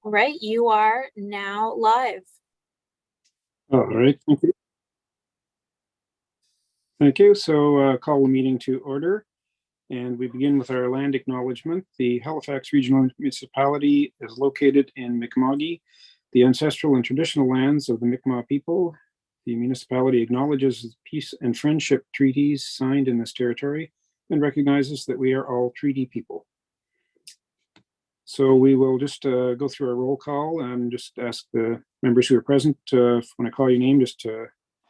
All right, you are now live. All right, thank you. Thank you. So call the meeting to order. And we begin with our land acknowledgement. The Halifax Regional Municipality is located in Mi'kma'ki, the ancestral and traditional lands of the Mi'kmaq people. The municipality acknowledges the peace and friendship treaties signed in this territory and recognizes that we are all treaty people. So we will just go through our roll call and just ask the members who are present, when I call your name, just to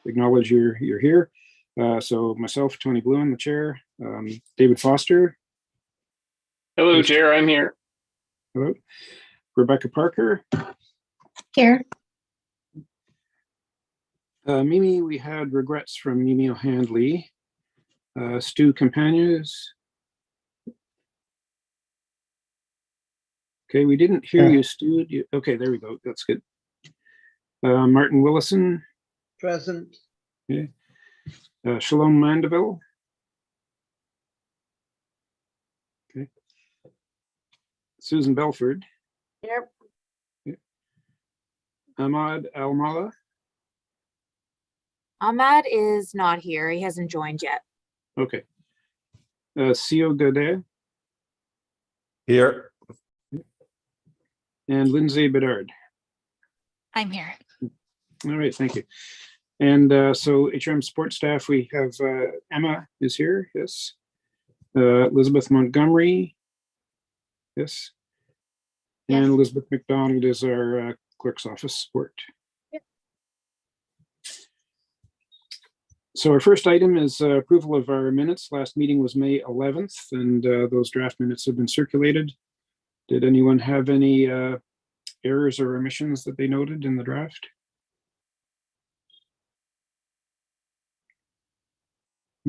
acknowledge you're here. So myself, Tony Bluen, the chair, David Foster. Hello, Chair, I'm here. Hello. Rebecca Parker. Here. Mimi, we had regrets from Mimi O'Handley. Stu Campagnas. Okay, we didn't hear you, Stu. Okay, there we go. That's good. Martin Willison. Present. Okay. Shalom Mandeville. Okay. Susan Belford. Yep. Okay. Ahmad Almala. Ahmad is not here. He hasn't joined yet. Okay. Sio Godet. Here. And Lindsay Bedard. I'm here. All right, thank you. And so HRM support staff, we have Emma is here, yes. Elizabeth Montgomery, yes. And Yes. Elizabeth McDonald is our clerk's office support. Yep. So our first item is approval of our minutes. Last meeting was May 11th, and those draft minutes have been circulated. Did anyone have any errors or omissions that they noted in the draft?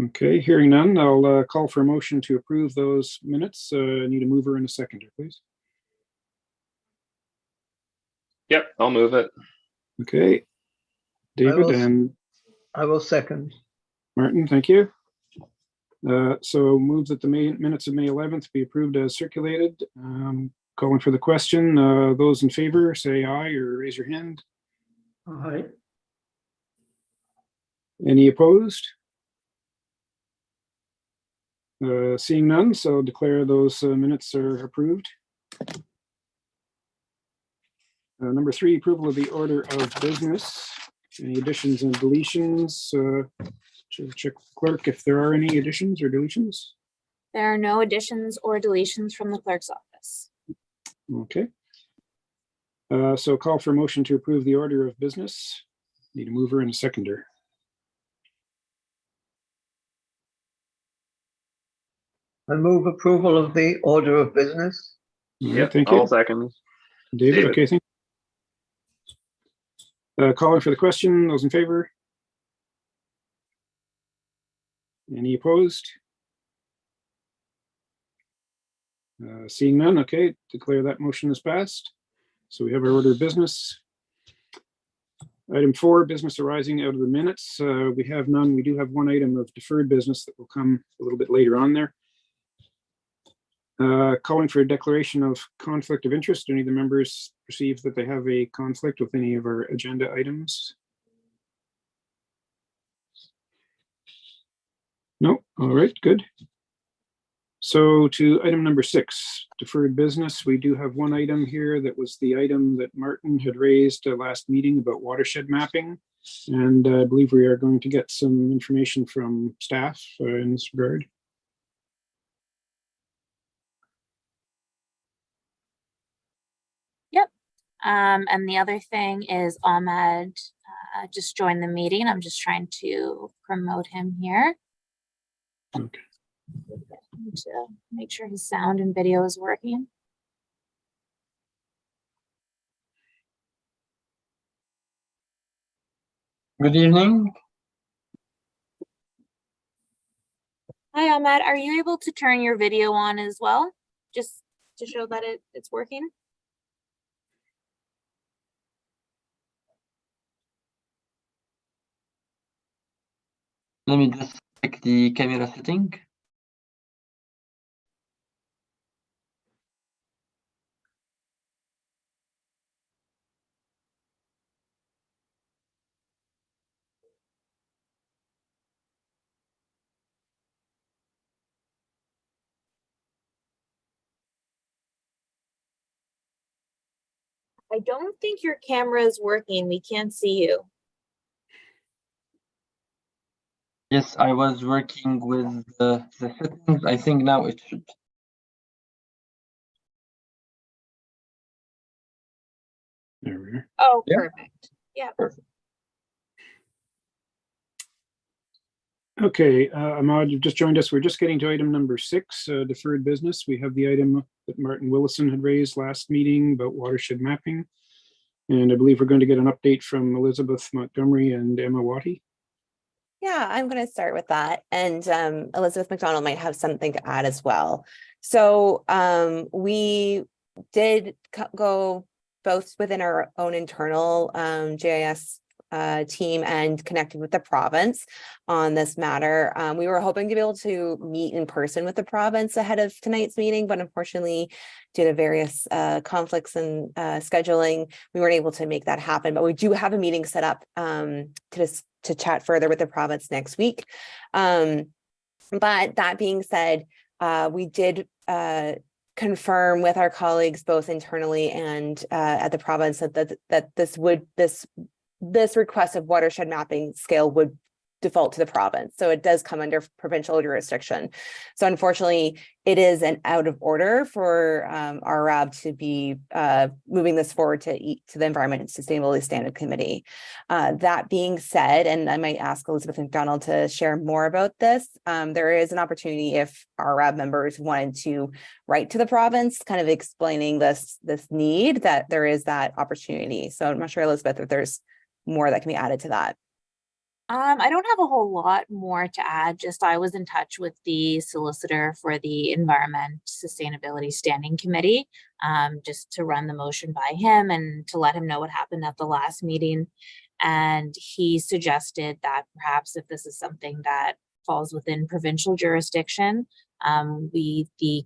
Okay, hearing none, I'll call for a motion to approve those minutes. I need a mover and a seconder, please. Yep, I'll move it. Okay. David will- and I will second. Martin, thank you. So move that the minutes of May 11th be approved as circulated. Calling for the question. Those in favor, say aye or raise your hand. Aye. Any opposed? Seeing none, so declare those minutes are approved. Number 3, approval of the order of business. Any additions and deletions? Check clerk if there are any additions or deletions. There are no additions or deletions from the clerk's office. Okay. So call for a motion to approve the order of business. Need a mover and a seconder. I move approval of the order of business. All right, Yep, thank you. I'll second. David, okay, thank you. Calling for the question, those in favor? Any opposed? Seeing none, okay, declare that motion is passed. So we have our order of business. Item 4, business arising out of the minutes. We have none. We do have one item of deferred business that will come a little bit later on there. Calling for a declaration of conflict of interest. Do any of the members perceive that they have a conflict with any of our agenda items? No, all right, good. So to item number 6, deferred business. We do have one item here that was the item that Martin had raised last meeting about watershed mapping. And I believe we are going to get some information from staff in this regard. And the other thing is Ahmed just joined the meeting. I'm just trying to promote him here. Okay. To make sure his sound and video is working. Good evening. Hi, Ahmed. Are you able to turn your video on as well? Just to show that it's working? Let me just check the camera setting. I don't think your camera is working. We can't see you. Yes, I was working with the settings. I think now it should. There we are. Oh, Yeah. perfect. Yeah. Okay, Ahmad, you've just joined us. We're just getting to item number 6, deferred business. We have the item that Martin Willison had raised last meeting about watershed mapping. And I believe we're going to get an update from Elizabeth Montgomery and Emma Watty. Yeah, I'm going to start with that. And Elizabeth McDonald might have something to add as well. So we did go both within our own internal GIS team and connected with the province on this matter. We were hoping to be able to meet in person with the province ahead of tonight's meeting, but unfortunately, due to various conflicts and scheduling, we weren't able to make that happen. But we do have a meeting set up to chat further with the province next week. But that being said, we did confirm with our colleagues both internally and at the province that this request of watershed mapping scale would default to the province. So it does come under provincial jurisdiction. So unfortunately, it is an out of order for our RAB to be moving this forward to the Environment and Sustainability Standing Committee. That being said, and I might ask Elizabeth McDonald to share more about this, there is an opportunity if our RAB members wanted to write to the province, kind of explaining this need, that there is that opportunity. So I'm not sure, Elizabeth, if there's more that can be added to that. I don't have a whole lot more to add. Just I was in touch with the solicitor for the Environment Sustainability Standing Committee, just to run the motion by him and to let him know what happened at the last meeting. And he suggested that perhaps if this is something that falls within provincial jurisdiction, the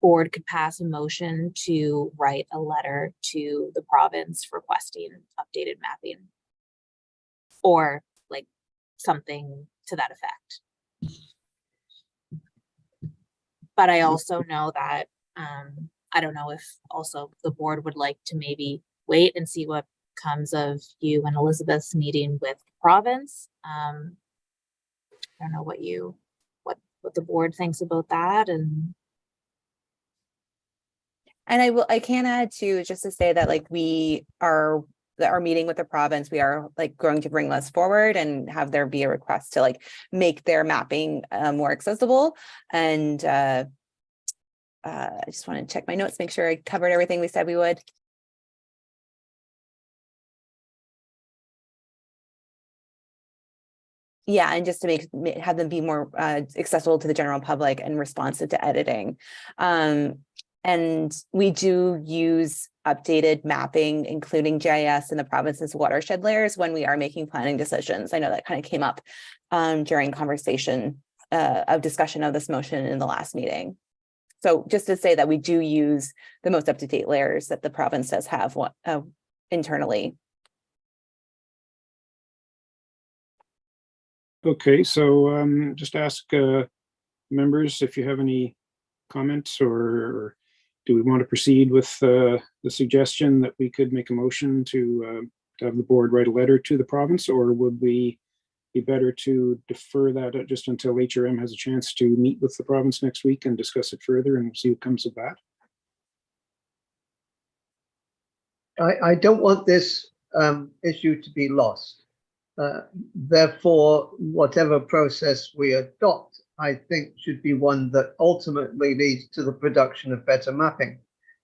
board could pass a motion to write a letter to the province requesting updated mapping, or like something to that effect. But I also know that I don't know if also the board would like to maybe wait and see what comes of you and Elizabeth's meeting with the province. I don't know what the board thinks about that. And I can add too, just to say that like our meeting with the province, we are like going to bring this forward and have there be a request to like make their mapping more accessible. And I just want to check my notes, make sure I covered everything we said we would. Yeah, and just to have them be more accessible to the general public and responsive to editing. And we do use updated mapping, including GIS in the province's watershed layers when we are making planning decisions. I know that kind of came up during conversation of discussion of this motion in the last meeting. So just to say that we do use the most up-to-date layers that the province does have internally. Okay, so just ask members if you have any comments, or do we want to proceed with the suggestion that we could make a motion to have the board write a letter to the province, or would we be better to defer that just until HRM has a chance to meet with the province next week and discuss it further and see what comes of that? I don't want this issue to be lost. Therefore, whatever process we adopt, I think should be one that ultimately leads to the production of better mapping.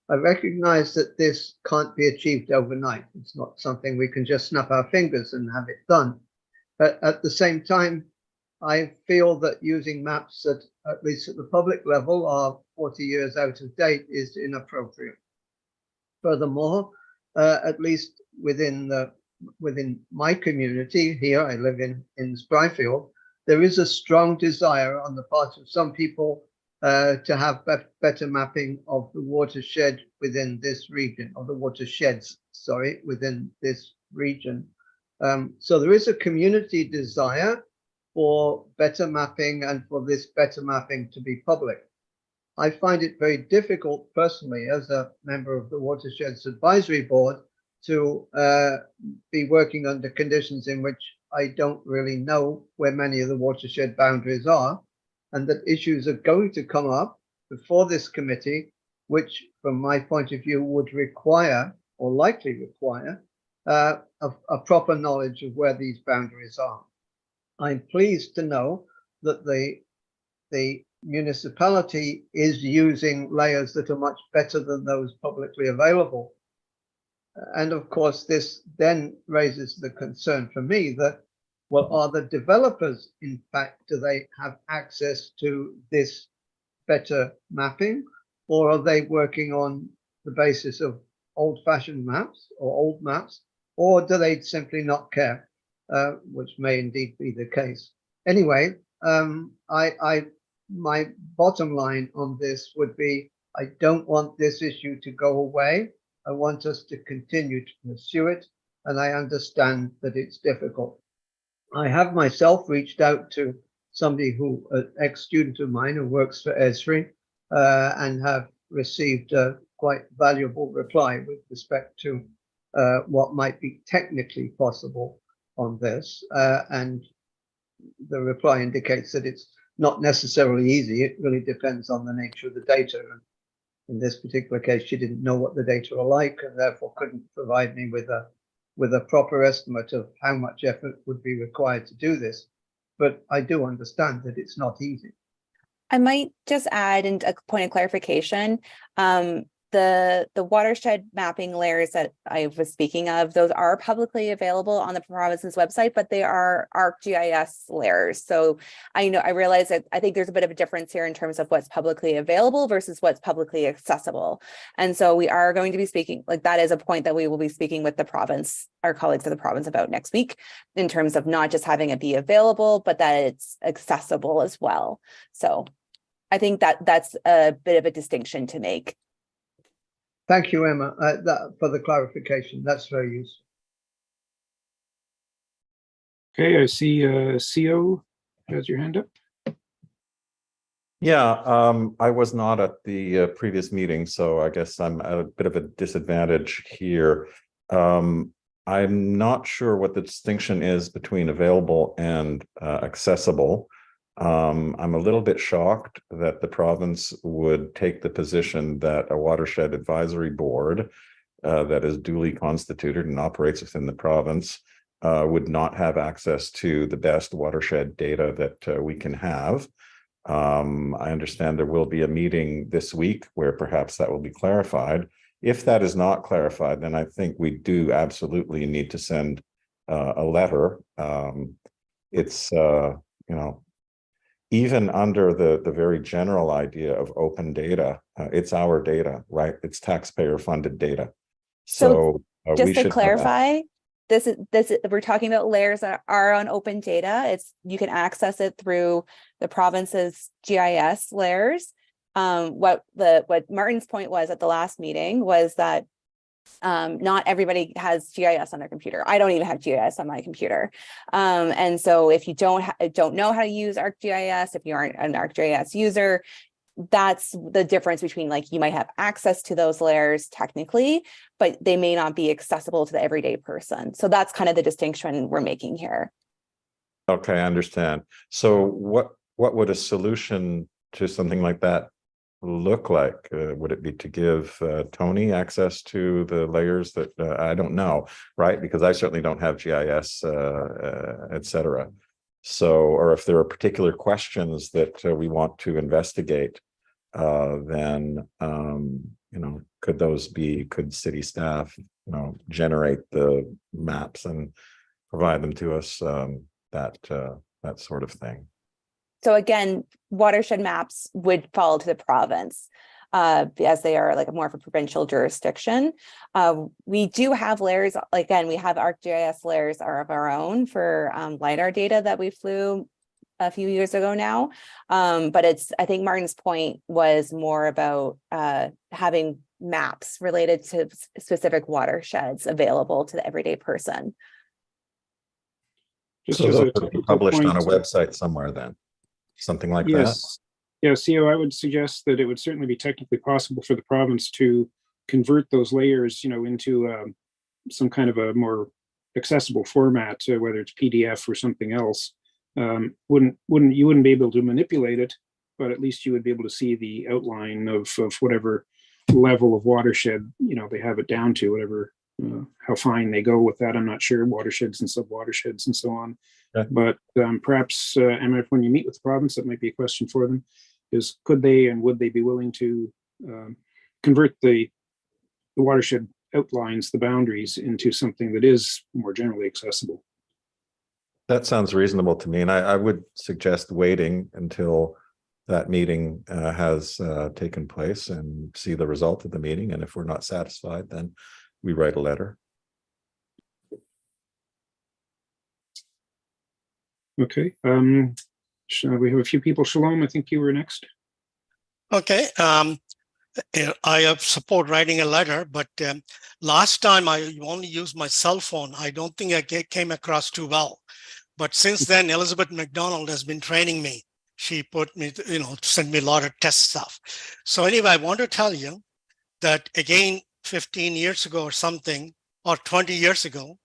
I recognize that this can't be achieved overnight. It's not something we can just snap our fingers and have it done. But at the same time, I feel that using maps that, at least at the public level, are 40 years out of date is inappropriate. Furthermore, at least within my community here, I live in Spryfield, there is a strong desire on the part of some people to have better mapping of the watershed within this region, of the watersheds, sorry, within this region. So there is a community desire for better mapping and for this better mapping to be public. I find it very difficult personally as a member of the Watersheds Advisory Board to be working under conditions in which I don't really know where many of the watershed boundaries are, and that issues are going to come up before this committee, which from my point of view would require or likely require a proper knowledge of where these boundaries are. I'm pleased to know that the municipality is using layers that are much better than those publicly available. And of course, this then raises the concern for me that, well, are the developers, in fact, do they have access to this better mapping, or are they working on the basis of old-fashioned maps or old maps, or do they simply not care, which may indeed be the case. Anyway, my bottom line on this would be, I don't want this issue to go away. I want us to continue to pursue it, and I understand that it's difficult. I have myself reached out to somebody who, an ex-student of mine who works for Esri, and have received a quite valuable reply with respect to what might be technically possible on this. And the reply indicates that it's not necessarily easy. It really depends on the nature of the data. And in this particular case, she didn't know what the data are like, and therefore couldn't provide me with a proper estimate of how much effort would be required to do this. But I do understand that it's not easy. I might just add in a point of clarification. The watershed mapping layers that I was speaking of, those are publicly available on the province's website, but they are ArcGIS layers. So I realize that I think there's a bit of a difference here in terms of what's publicly available versus what's publicly accessible. And so we are going to be speaking, like that is a point that we will be speaking with the province, our colleagues of the province about next week, in terms of not just having it be available, but that it's accessible as well. So I think that that's a bit of a distinction to make. Thank you, Emma, for the clarification. That's very useful. Okay, I see CO has your hand up. Yeah, I was not at the previous meeting, so I guess I'm at a bit of a disadvantage here. I'm not sure what the distinction is between available and accessible. I'm a little bit shocked that the province would take the position that a watershed advisory board that is duly constituted and operates within the province would not have access to the best watershed data that we can have. I understand there will be a meeting this week where perhaps that will be clarified. If that is not clarified, then I think we do absolutely need to send a letter. It's, even under the very general idea of open data, it's our data, right? It's taxpayer funded data. So just to clarify, this is we're talking about layers that are on open data. You can access it through the province's GIS layers. What Martin's point was at the last meeting was that not everybody has GIS on their computer. I don't even have GIS on my computer. And so if you don't know how to use ArcGIS, if you aren't an ArcGIS user, that's the difference between, like, you might have access to those layers technically, but they may not be accessible to the everyday person. So that's kind of the distinction we're making here. Okay, I understand. So what would a solution to something like that look like? Would it be to give Tony access to the layers that I don't know, right? Because I certainly don't have GIS, etc. So, or if there are particular questions that we want to investigate, then could city staff, generate the maps and provide them to us, that sort of thing. So again, watershed maps would fall to the province as they are like more of a provincial jurisdiction. We do have layers. Again, we have ArcGIS layers are of our own for LiDAR data that we flew a few years ago now. But I think Martin's point was more about having maps related to specific watersheds available to the everyday person. Just so as a those would be published on a point, website somewhere then. Something like yes, Yeah, CO, I would suggest that it would certainly be technically possible for the province to convert those layers, into some kind of a more accessible format, whether it's PDF or something else. You wouldn't be able to manipulate it, but at least you would be able to see the outline of whatever level of watershed they have it down to, whatever how fine they go with that. I'm not sure, watersheds and sub-watersheds and so on. Okay. But perhaps, Emma, when you meet with the province, that might be a question for them, is could they and would they be willing to convert the watershed outlines, the boundaries, into something that is more generally accessible? That sounds reasonable to me, and I would suggest waiting until that meeting has taken place and see the result of the meeting. And if we're not satisfied, then we write a letter. Okay. We have a few people. Shalom, I think you were next. Okay. I support writing a letter, but last time I only used my cell phone. I don't think I came across too well. But since then, Elizabeth McDonald has been training me. She put me, sent me a lot of test stuff. So anyway, I want to tell you that again, 15 years ago or something, or 20 years ago,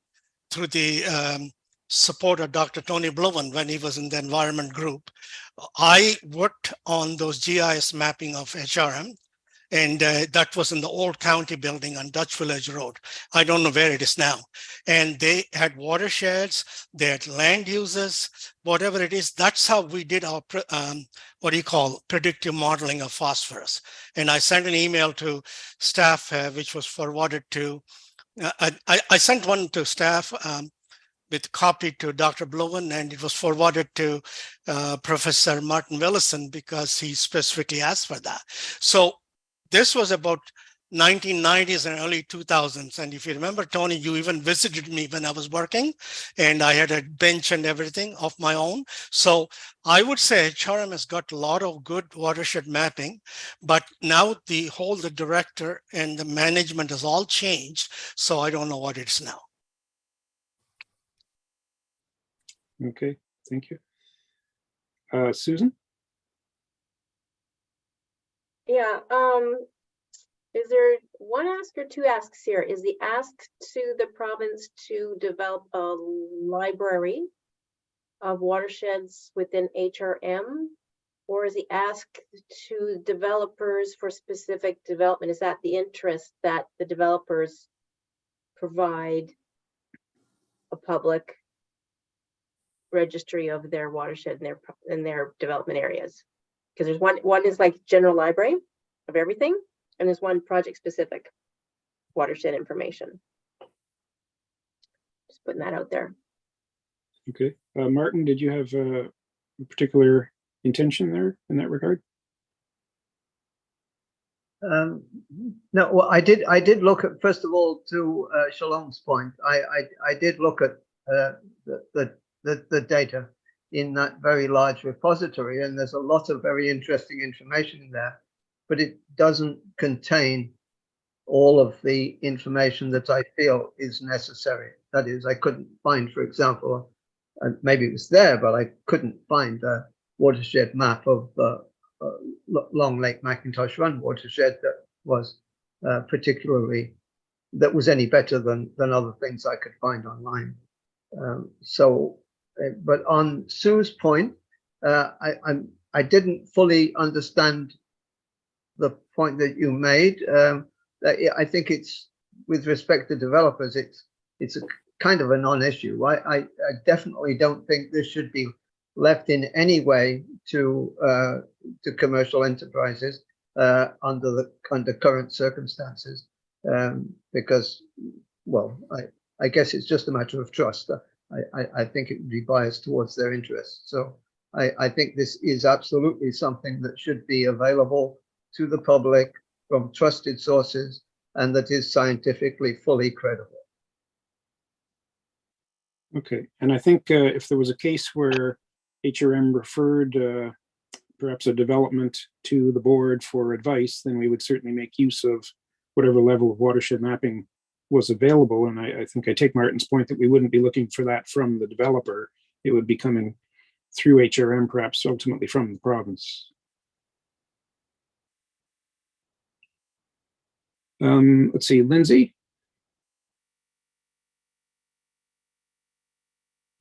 through the support of Dr. Tony Blowen when he was in the environment group, I worked on those GIS mapping of HRM. And that was in the old county building on Dutch Village Road. I don't know where it is now. And they had watersheds, they had land uses, whatever it is. That's how we did our, predictive modeling of phosphorus. And I sent an email to staff, which was forwarded to, I sent one to staff with copy to Dr. Blowen, and it was forwarded to Professor Martin Willison because he specifically asked for that. So this was about 1990s and early 2000s. And if you remember, Tony, you even visited me when I was working, and I had a bench and everything of my own. So I would say HRM has got a lot of good watershed mapping, but now the director and the management has all changed. So I don't know what it is now. Okay, thank you. Susan? Yeah, is there one ask or two asks here? Is the ask to the province to develop a library of watersheds within HRM, or is the ask to developers for specific development? Is that the interest that the developers provide a public registry of their watershed in their development areas? Because there's one is like general library of everything, and there's one project specific watershed information. Just putting that out there. Okay. Martin, did you have a particular intention there in that regard? No, well, I did look at, first of all, to Shalom's point, I did look at the data in that very large repository, and there's a lot of very interesting information in there, but it doesn't contain all of the information that I feel is necessary. That is, I couldn't find, for example, maybe it was there, but I couldn't find a watershed map of the Long Lake McIntosh Run watershed that was that was any better than other things I could find online. But on Sue's point, I didn't fully understand the point that you made. I think it's, with respect to developers, it's a kind of a non-issue. I definitely don't think this should be left in any way to commercial enterprises under current circumstances, because, well, I guess it's just a matter of trust. I think it would be biased towards their interests. So I think this is absolutely something that should be available to the public from trusted sources and that is scientifically fully credible. Okay, and I think if there was a case where HRM referred perhaps a development to the board for advice, then we would certainly make use of whatever level of watershed mapping was available. And I think I take Martin's point that we wouldn't be looking for that from the developer. It would be coming through HRM, perhaps ultimately from the province. Let's see, Lindsay.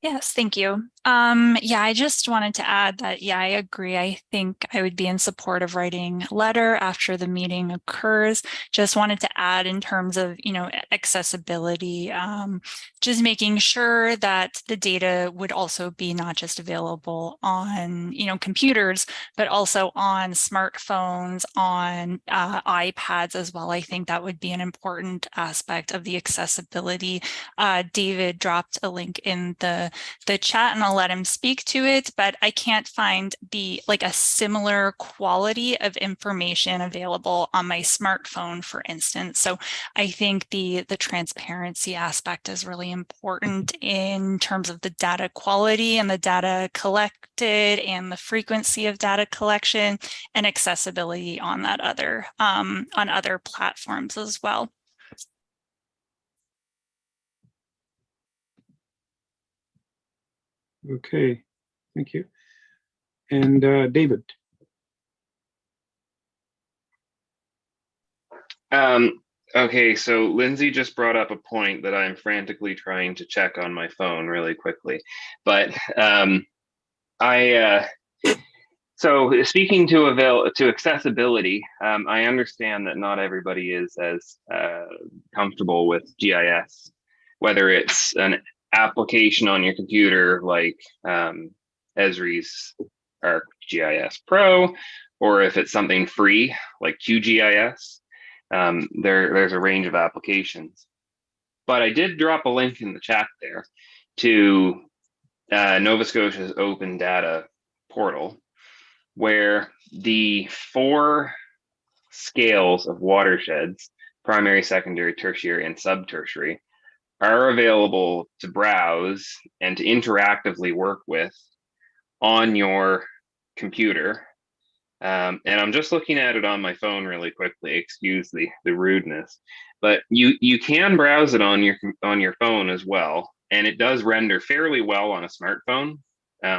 Yes, thank you. Yeah, I just wanted to add that, yeah, I agree. I think I would be in support of writing a letter after the meeting occurs. Just wanted to add in terms of, accessibility, just making sure that the data would also be not just available on, computers, but also on smartphones, on iPads as well. I think that would be an important aspect of the accessibility. David dropped a link in the chat and I'll let him speak to it, but I can't find a similar quality of information available on my smartphone, for instance. So I think the transparency aspect is really important in terms of the data quality and the data collected and the frequency of data collection and accessibility on that on other platforms as well. Okay, thank you. And David. Okay, so Lindsay just brought up a point that I'm frantically trying to check on my phone really quickly, but so speaking to accessibility, I understand that not everybody is as comfortable with GIS, whether it's an application on your computer like Esri's ArcGIS Pro, or if it's something free like QGIS. There's a range of applications. But I did drop a link in the chat there to Nova Scotia's open data portal, where the 4 scales of watersheds, primary, secondary, tertiary, and subtertiary, are available to browse and to interactively work with on your computer. And I'm just looking at it on my phone really quickly. Excuse the rudeness, but you can browse it on your phone as well, and it does render fairly well on a smartphone.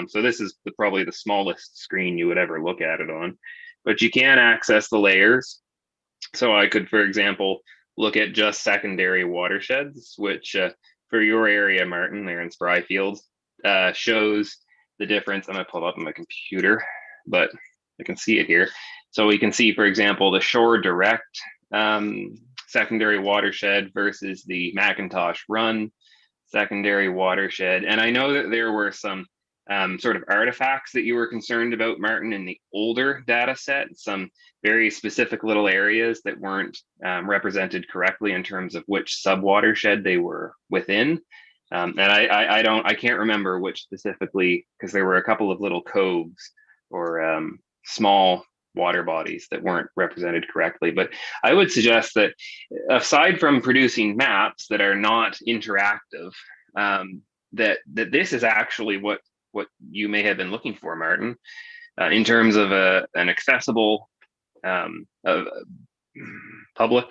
So this is probably the smallest screen you would ever look at it on, but you can access the layers. So I could, for example, look at just secondary watersheds, which for your area, Martin, there in Spryfield, shows the difference. I'm gonna pull it up on my computer, but I can see it here. So we can see, for example, the Shore Direct secondary watershed versus the Macintosh Run secondary watershed. And I know that there were some sort of artifacts that you were concerned about, Martin, in the older data set, some very specific little areas that weren't represented correctly in terms of which sub-watershed they were within. And I can't remember which specifically, because there were a couple of little coves or small water bodies that weren't represented correctly. But I would suggest that aside from producing maps that are not interactive, that this is actually what you may have been looking for, Martin, in terms of an accessible public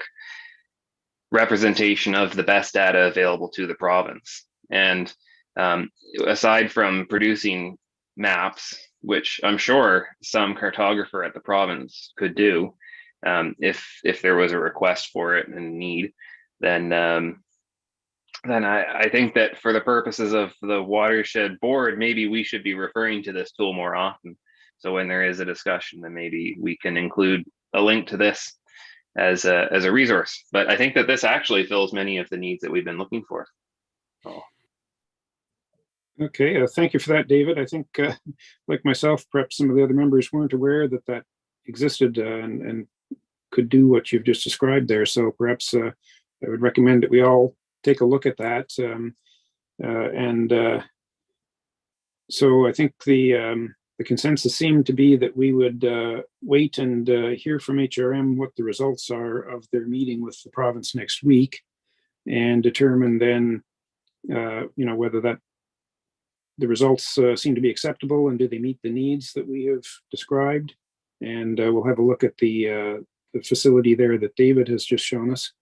representation of the best data available to the province. And aside from producing maps, which I'm sure some cartographer at the province could do, if there was a request for it and need, then I think that for the purposes of the watershed board, maybe we should be referring to this tool more often. So when there is a discussion, then maybe we can include a link to this as a resource. But I think that this actually fills many of the needs that we've been looking for. Oh. Okay, thank you for that, David. I think, like myself, perhaps some of the other members weren't aware that existed and could do what you've just described there. So perhaps I would recommend that we all take a look at that. So I think the consensus seemed to be that we would wait and hear from HRM what the results are of their meeting with the province next week, and determine then, whether the results seem to be acceptable and do they meet the needs that we have described. And we'll have a look at the facility there that David has just shown us.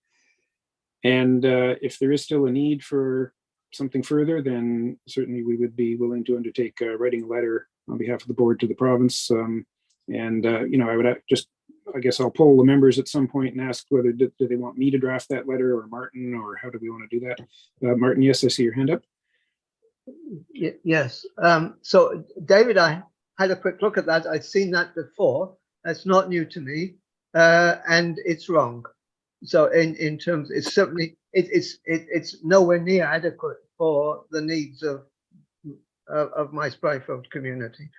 And if there is still a need for something further, then certainly we would be willing to undertake writing a letter on behalf of the board to the province. I would just I guess I'll poll the members at some point and ask whether do they want me to draft that letter or Martin, or how do we want to do that? Martin, yes, I see your hand up. Yes. So David, I had a quick look at that. I'd seen that before. That's not new to me, and it's wrong. So in terms, it's certainly it's nowhere near adequate for the needs of my Spryfield community.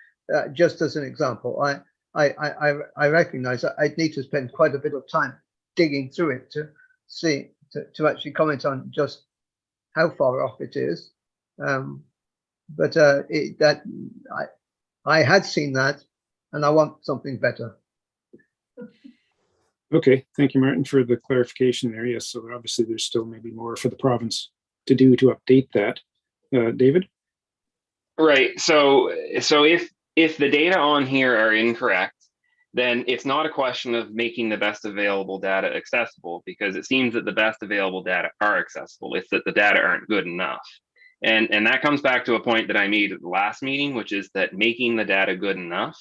Just as an example, I recognize that I'd need to spend quite a bit of time digging through it to see to actually comment on just how far off it is. But I had seen that, and I want something better. Okay, thank you, Martin, for the clarification there. Yes, so obviously there's still maybe more for the province to do to update that. David? Right. So if the data on here are incorrect, then it's not a question of making the best available data accessible, because it seems that the best available data are accessible. It's that the data aren't good enough. And that comes back to a point that I made at the last meeting, which is that making the data good enough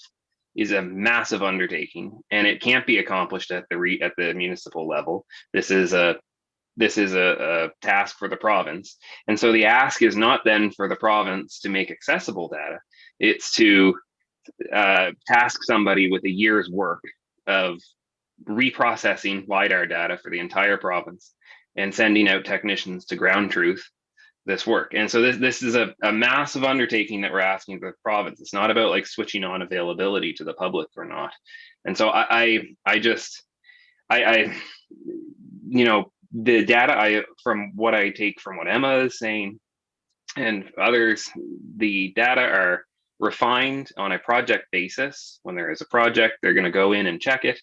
is a massive undertaking, and it can't be accomplished at the municipal level. This is a task for the province. And so the ask is not then for the province to make accessible data. It's to task somebody with a year's work of reprocessing LiDAR data for the entire province and sending out technicians to ground truth this work. And so this is a massive undertaking that we're asking the province. It's not about like switching on availability to the public or not. And so I you know, the data from what I take from what Emma is saying and others, the data are refined on a project basis. When there is a project, they're going to go in and check it.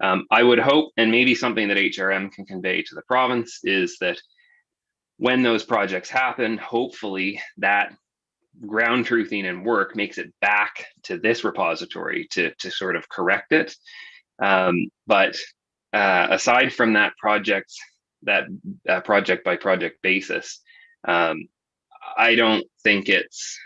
I would hope, and maybe something that HRM can convey to the province, is that when those projects happen, hopefully that ground truthing and work makes it back to this repository to sort of correct it. But aside from that project by project basis, I don't think it's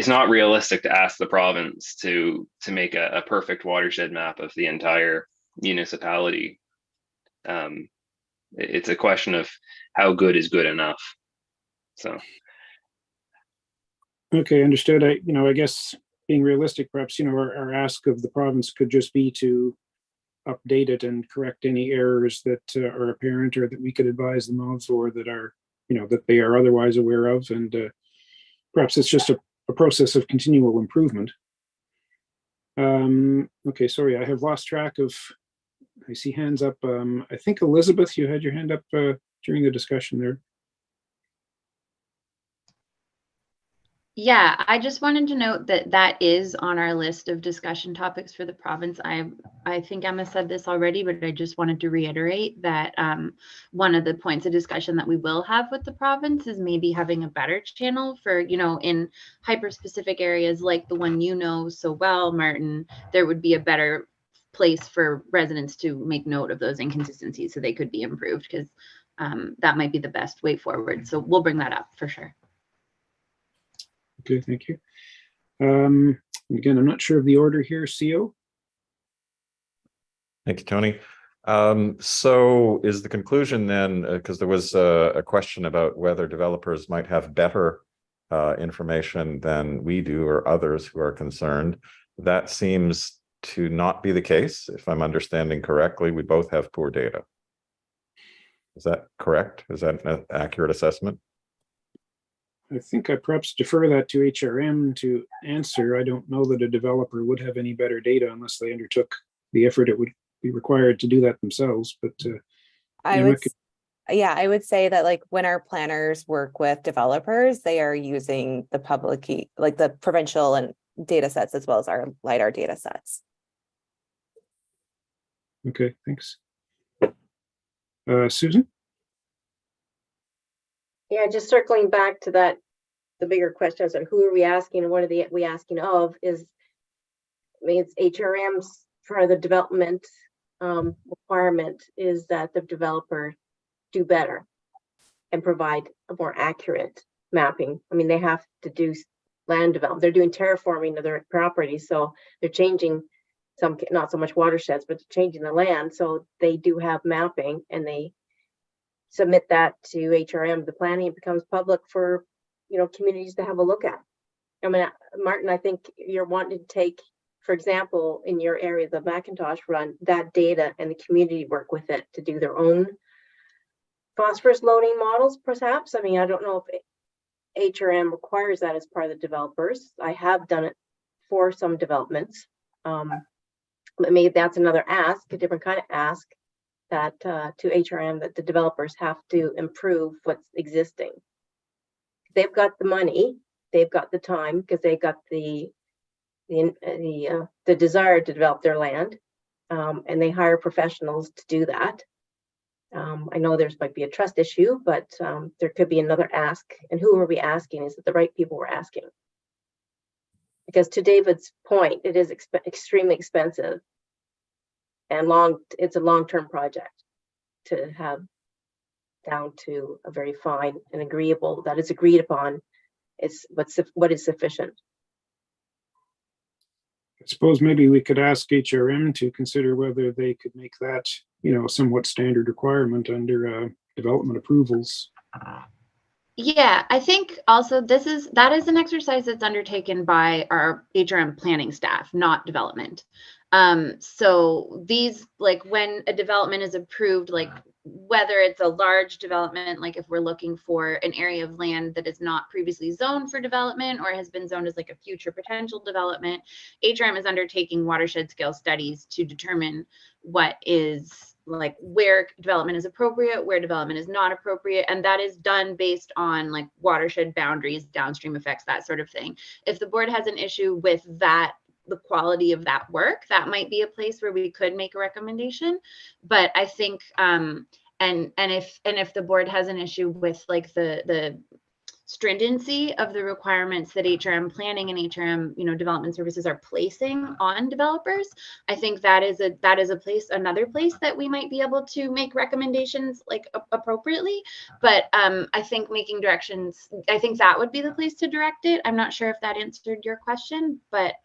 not realistic to ask the province to make a perfect watershed map of the entire municipality. It's a question of how good is good enough. So. Okay, understood. I guess being realistic, perhaps, our ask of the province could just be to update it and correct any errors that are apparent or that we could advise them of, or that are, that they are otherwise aware of. And perhaps it's just a process of continual improvement. Okay, sorry, I have lost track of, I see hands up. I think Elizabeth, you had your hand up during the discussion there. Yeah, I just wanted to note that is on our list of discussion topics for the province. I think Emma said this already, but I just wanted to reiterate that one of the points of discussion that we will have with the province is maybe having a better channel for, in hyper-specific areas like the one so well, Martin, there would be a better place for residents to make note of those inconsistencies so they could be improved, because that might be the best way forward. So we'll bring that up for sure. Okay, thank you. Again, I'm not sure of the order here, CO. Thank you, Tony. So is the conclusion then, because there was a question about whether developers might have better information than we do or others who are concerned. That seems to not be the case. If I'm understanding correctly, we both have poor data. Is that correct? Is that an accurate assessment? I think I perhaps defer that to HRM to answer. I don't know that a developer would have any better data unless they undertook the effort it would be required to do that themselves. But I would say that, like, when our planners work with developers, they are using the public key, like the provincial and data sets, as well as our LiDAR data sets. Okay, thanks. Susan? Yeah, just circling back to that, the bigger questions on who are we asking and what are we asking of is, I mean, it's HRM's for the development requirement is that the developer do better and provide a more accurate mapping. I mean, they have to do land development. They're doing terraforming of their property, so they're changing not so much watersheds, but changing the land. So they do have mapping, and they submit that to HRM. The planning becomes public for, communities to have a look at. I mean, Martin, I think you're wanting to take, for example, in your area, the Macintosh run, that data and the community work with it to do their own phosphorus loading models, perhaps. I mean, I don't know if HRM requires that as part of the developers. I have done it for some developments. But maybe that's another ask, a different kind of ask that to HRM, that the developers have to improve what's existing. They've got the money, they've got the time, because they got the desire to develop their land, and they hire professionals to do that. I know there's might be a trust issue, but there could be another ask. And who are we asking? Is it the right people we're asking? Because to David's point, it is extremely expensive and it's a long-term project to have down to a very fine and agreeable, that is agreed upon, is what is sufficient. I suppose maybe we could ask HRM to consider whether they could make that, somewhat standard requirement under development approvals. Yeah, I think also that is an exercise that's undertaken by our HRM planning staff, not development. So these, like when a development is approved, like whether it's a large development, like if we're looking for an area of land that is not previously zoned for development or has been zoned as like a future potential development, HRM is undertaking watershed scale studies to determine what is like where development is appropriate, where development is not appropriate. And that is done based on like watershed boundaries, downstream effects, that sort of thing. If the board has an issue with that, the quality of that work, that might be a place where we could make a recommendation. But I think, and if the board has an issue with like the stringency of the requirements that HRM planning and HRM, development services are placing on developers, I think that is another place that we might be able to make recommendations like appropriately. But I think making directions, I think that would be the place to direct it. I'm not sure if that answered your question, but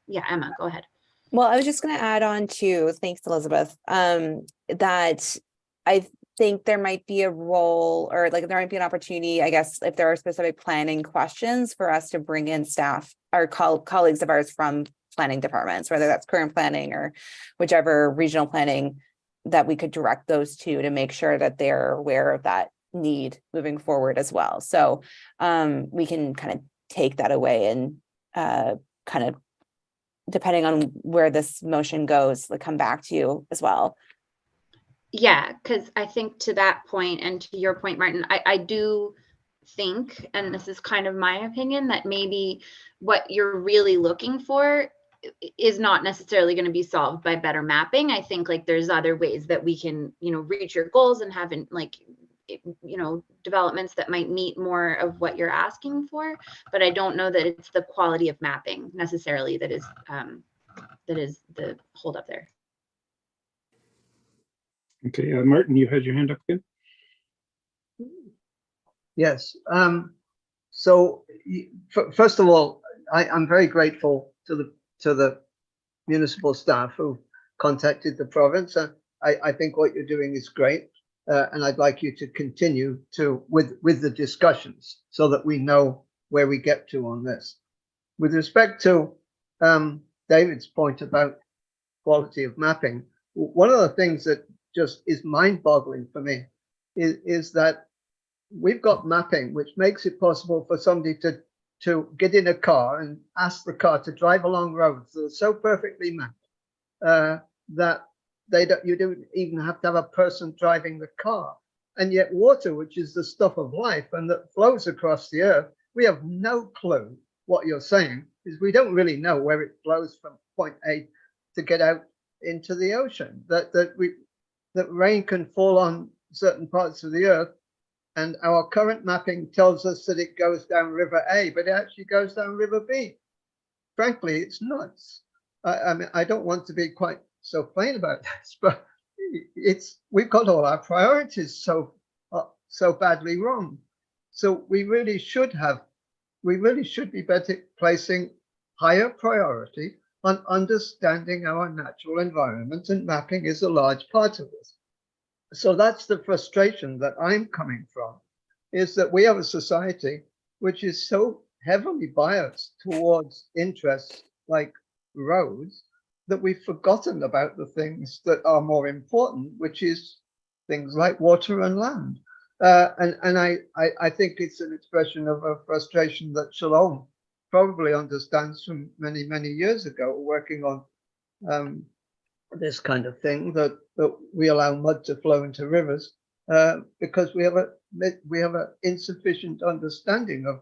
yeah, Emma, go ahead. Well, I was just going to add on to, thanks, Elizabeth, that I think there might be a role, or like there might be an opportunity, I guess, if there are specific planning questions for us to bring in staff, our colleagues of ours from planning departments, whether that's current planning or whichever regional planning, that we could direct those to make sure that they're aware of that need moving forward as well. So we can kind of take that away and kind of, depending on where this motion goes, like come back to you as well. Yeah, because I think to that point, and to your point, Martin, I do think, and this is kind of my opinion, that maybe what you're really looking for is not necessarily going to be solved by better mapping. I think like there's other ways that we can, reach your goals and have like, developments that might meet more of what you're asking for. But I don't know that it's the quality of mapping necessarily that is the holdup there. Okay, Martin, you had your hand up again. Yes. So first of all, I'm very grateful to the municipal staff who contacted the province. I think what you're doing is great, and I'd like you to continue with the discussions so that we know where we get to on this. With respect to David's point about quality of mapping, one of the things that just is mind-boggling for me is that we've got mapping which makes it possible for somebody to get in a car and ask the car to drive along roads that are so perfectly mapped that you don't even have to have a person driving the car. And yet water, which is the stuff of life and that flows across the earth, we have no clue what you're saying, is we don't really know where it flows from point A to get out into the ocean. That rain can fall on certain parts of the earth, and our current mapping tells us that it goes down River A, but it actually goes down River B. Frankly, it's nuts. I mean, I don't want to be quite so plain about this, but we've got all our priorities so badly wrong. So we really should be better placing higher priority on understanding our natural environment, and mapping is a large part of this. So that's the frustration that I'm coming from, is that we have a society which is so heavily biased towards interests like roads that we've forgotten about the things that are more important, which is things like water and land. And I think it's an expression of a frustration that Shalom probably understands from many, many years ago, working on this kind of thing, that we allow mud to flow into rivers because we have an insufficient understanding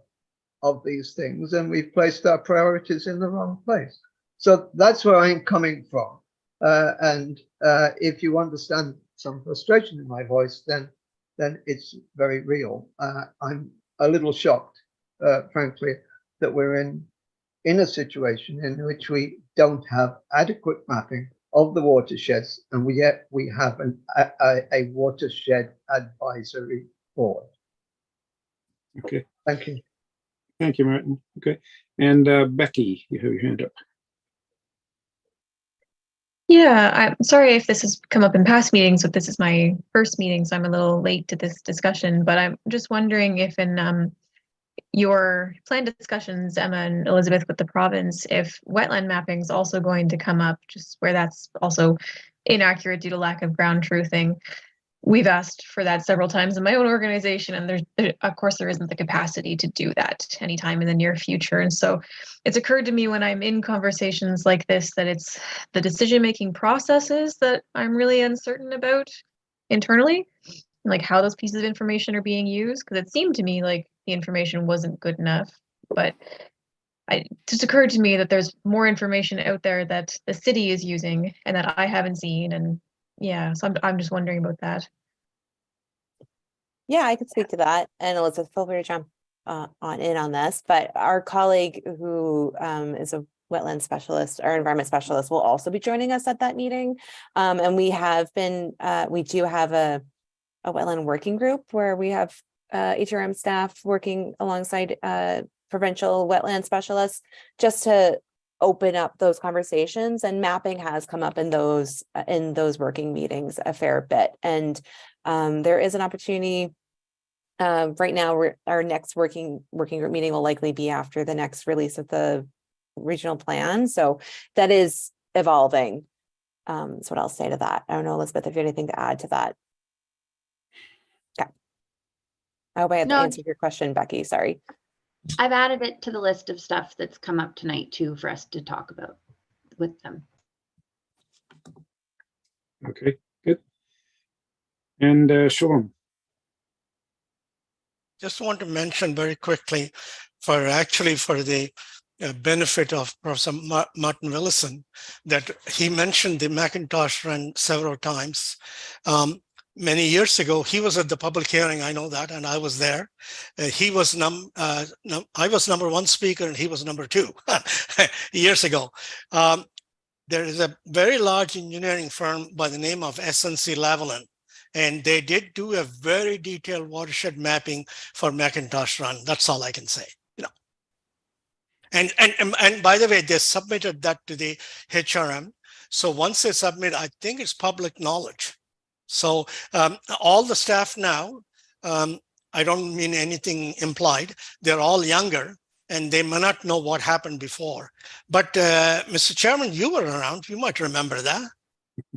of these things, and we've placed our priorities in the wrong place. So that's where I'm coming from. And if you understand some frustration in my voice, then it's very real. I'm a little shocked, frankly, that we're in a situation in which we don't have adequate mapping of the watersheds, and yet we have a watershed advisory board. Okay. Thank you. Thank you, Martin. Okay. And Becky, you have your hand up. Yeah, I'm sorry if this has come up in past meetings, but this is my first meeting, so I'm a little late to this discussion. But I'm just wondering if in your planned discussions, Emma and Elizabeth, with the province, if wetland mapping is also going to come up, just where that's also inaccurate due to lack of ground truthing. We've asked for that several times in my own organization, and of course there isn't the capacity to do that anytime in the near future. And so it's occurred to me when I'm in conversations like this that it's the decision-making processes that I'm really uncertain about internally, like how those pieces of information are being used, because it seemed to me like the information wasn't good enough. But it just occurred to me that there's more information out there that the city is using and that I haven't seen. And yeah, so I'm just wondering about that. Yeah, I could speak to that. And Elizabeth, feel free to jump on this. But our colleague who is a wetland specialist or environment specialist will also be joining us at that meeting. And we do have a wetland working group where we have HRM staff working alongside provincial wetland specialists just to open up those conversations, and mapping has come up in those working meetings a fair bit. And there is an opportunity right now. Our next working group meeting will likely be after the next release of the regional plan, so that is evolving. That's what I'll say to that. I don't know, Elizabeth, if you have anything to add to that. Okay, I hope I had answered your question, Becky. Sorry. I've added it to the list of stuff that's come up tonight too for us to talk about with them. Okay, good. And Shalom. Just want to mention very quickly for the benefit of Professor Martin Willison, that he mentioned the Macintosh Run several times. Many years ago, he was at the public hearing. I know that, and I was there. I was number one speaker, and he was number two years ago. There is a very large engineering firm by the name of SNC Lavalin, and they did do a very detailed watershed mapping for Macintosh Run. That's all I can say. And by the way, they submitted that to the HRM. So once they submit, I think it's public knowledge. So all the staff now, I don't mean anything implied, they're all younger and they may not know what happened before. But Mr. Chairman, you were around, you might remember that.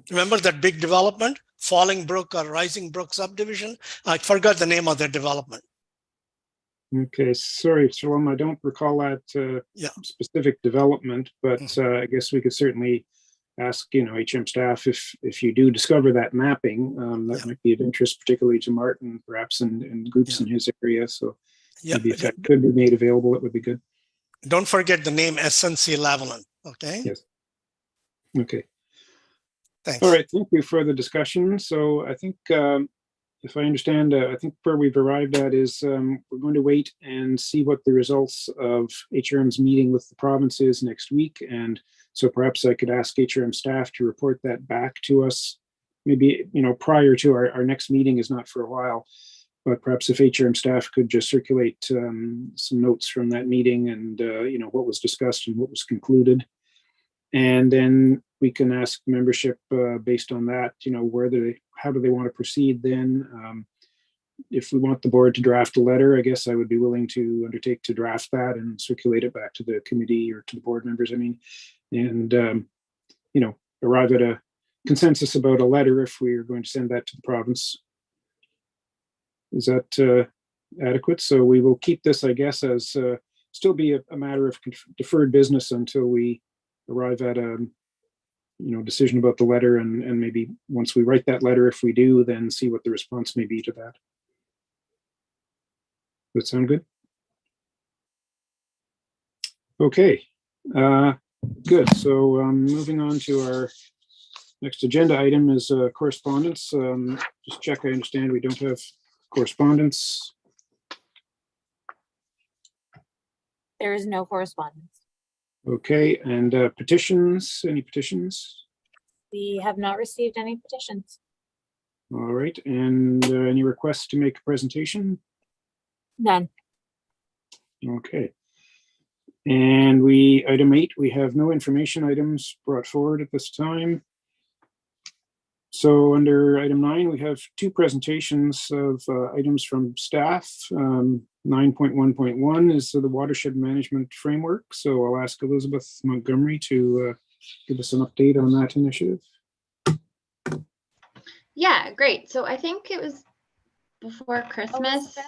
Remember that big development, Falling Brook or Rising Brook subdivision? I forgot the name of that development. Okay, sorry, Shalom, I don't recall that specific development, but I guess we could certainly ask, HM staff if you do discover that mapping, that might be of interest, particularly to Martin, perhaps in groups in his area. So maybe if that could be made available, it would be good. Don't forget the name SNC Lavalin. Okay. Yes. Okay. Thanks. All right. Thank you for the discussion. So I think, if I understand, I think where we've arrived at is we're going to wait and see what the results of HRM's meeting with the province is next week. And so perhaps I could ask HRM staff to report that back to us, maybe, prior to our next meeting is not for a while, but perhaps if HRM staff could just circulate some notes from that meeting and, what was discussed and what was concluded. And then we can ask membership based on that, how do they want to proceed then? If we want the board to draft a letter, I guess I would be willing to undertake to draft that and circulate it back to the committee or to the board members, and arrive at a consensus about a letter if we are going to send that to the province. Is that adequate? So we will keep this, I guess, as still be a matter of deferred business until we arrive at a decision about the letter, and maybe once we write that letter, if we do, then see what the response may be to that. Does that sound good? Okay, good. So moving on to our next agenda item is correspondence. Just check, I understand we don't have correspondence. There is no correspondence. Okay, and petitions, any petitions? We have not received any petitions. All right, and any requests to make a presentation? None. Okay. And item 8, we have no information items brought forward at this time. So under item 9, we have 2 presentations of items from staff. 9.1.1 is the watershed management framework. So I'll ask Elizabeth Montgomery to give us an update on that initiative. Yeah, great. So I think it was before Christmas.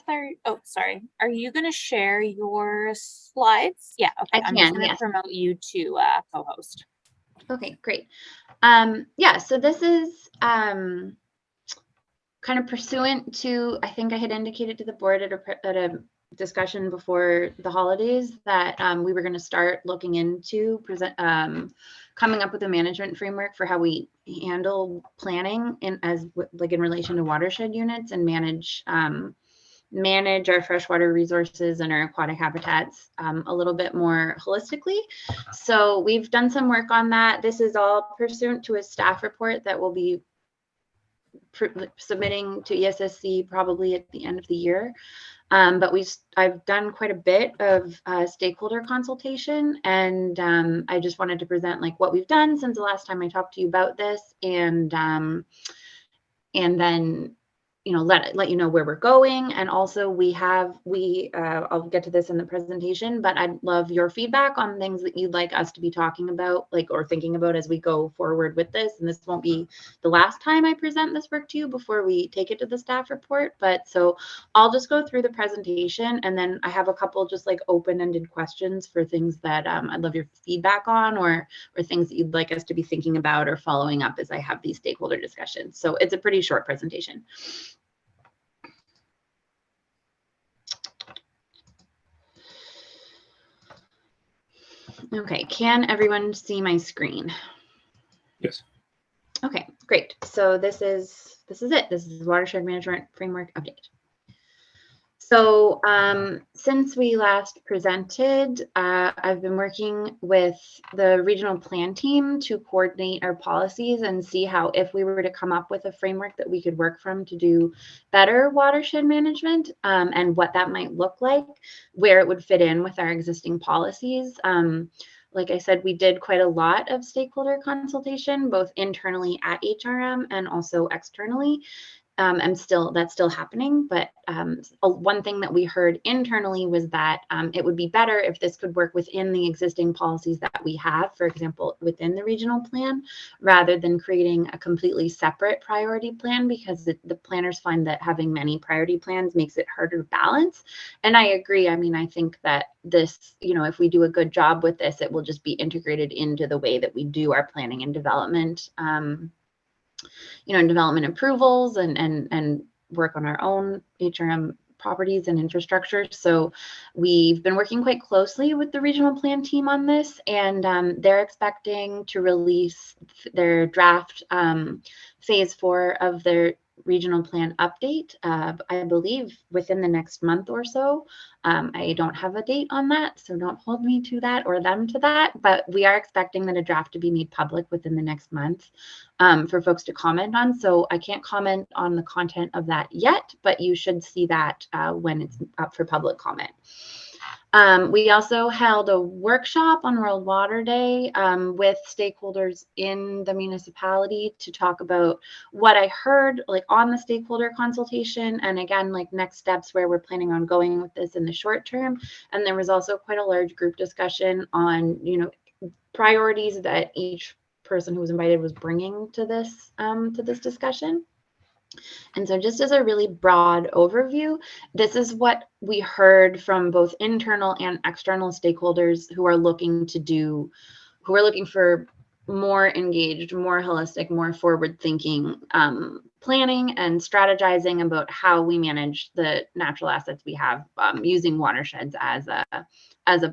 Sorry. Are you going to share your slides? Yeah, okay. I'm just going to promote you to co-host. Okay, great. Yeah, so this is kind of pursuant to, I think I had indicated to the board at a discussion before the holidays that we were going to start looking into coming up with a management framework for how we handle planning in relation to watershed units and manage our freshwater resources and our aquatic habitats a little bit more holistically. So we've done some work on that. This is all pursuant to a staff report that we'll be submitting to ESSC probably at the end of the year. But I've done quite a bit of stakeholder consultation, and I just wanted to present what we've done since the last time I talked to you about this, and then let you know where we're going. And also I'll get to this in the presentation, but I'd love your feedback on things that you'd like us to be talking about, or thinking about as we go forward with this. And this won't be the last time I present this work to you before we take it to the staff report. But so I'll just go through the presentation, and then I have a couple just open-ended questions for things that I'd love your feedback on, or things that you'd like us to be thinking about or following up as I have these stakeholder discussions. So it's a pretty short presentation. Okay, can everyone see my screen? Yes. Okay, great. So this is it. This is Watershed Management Framework Update. So since we last presented, I've been working with the regional plan team to coordinate our policies and see how, if we were to come up with a framework that we could work from to do better watershed management, and what that might look like, where it would fit in with our existing policies. Like I said, we did quite a lot of stakeholder consultation, both internally at HRM and also externally. And that's still happening. But one thing that we heard internally was that it would be better if this could work within the existing policies that we have, for example, within the regional plan, rather than creating a completely separate priority plan, because the planners find that having many priority plans makes it harder to balance. And I agree. I mean, I think that this, if we do a good job with this, it will just be integrated into the way that we do our planning and development. And development approvals and work on our own HRM properties and infrastructure. So we've been working quite closely with the regional plan team on this, and they're expecting to release their draft phase 4 of their regional plan update, I believe within the next month or so. I don't have a date on that, so don't hold me to that or them to that, but we are expecting that a draft to be made public within the next month for folks to comment on. So I can't comment on the content of that yet, but you should see that when it's up for public comment. We also held a workshop on World Water Day with stakeholders in the municipality to talk about what I heard like on the stakeholder consultation, and again, like next steps where we're planning on going with this in the short term. And there was also quite a large group discussion on, you know, priorities that each person who was invited was bringing to this discussion. And so just as a really broad overview, this is what we heard from both internal and external stakeholders who are looking for more engaged, more holistic, more forward-thinking planning and strategizing about how we manage the natural assets we have using watersheds as a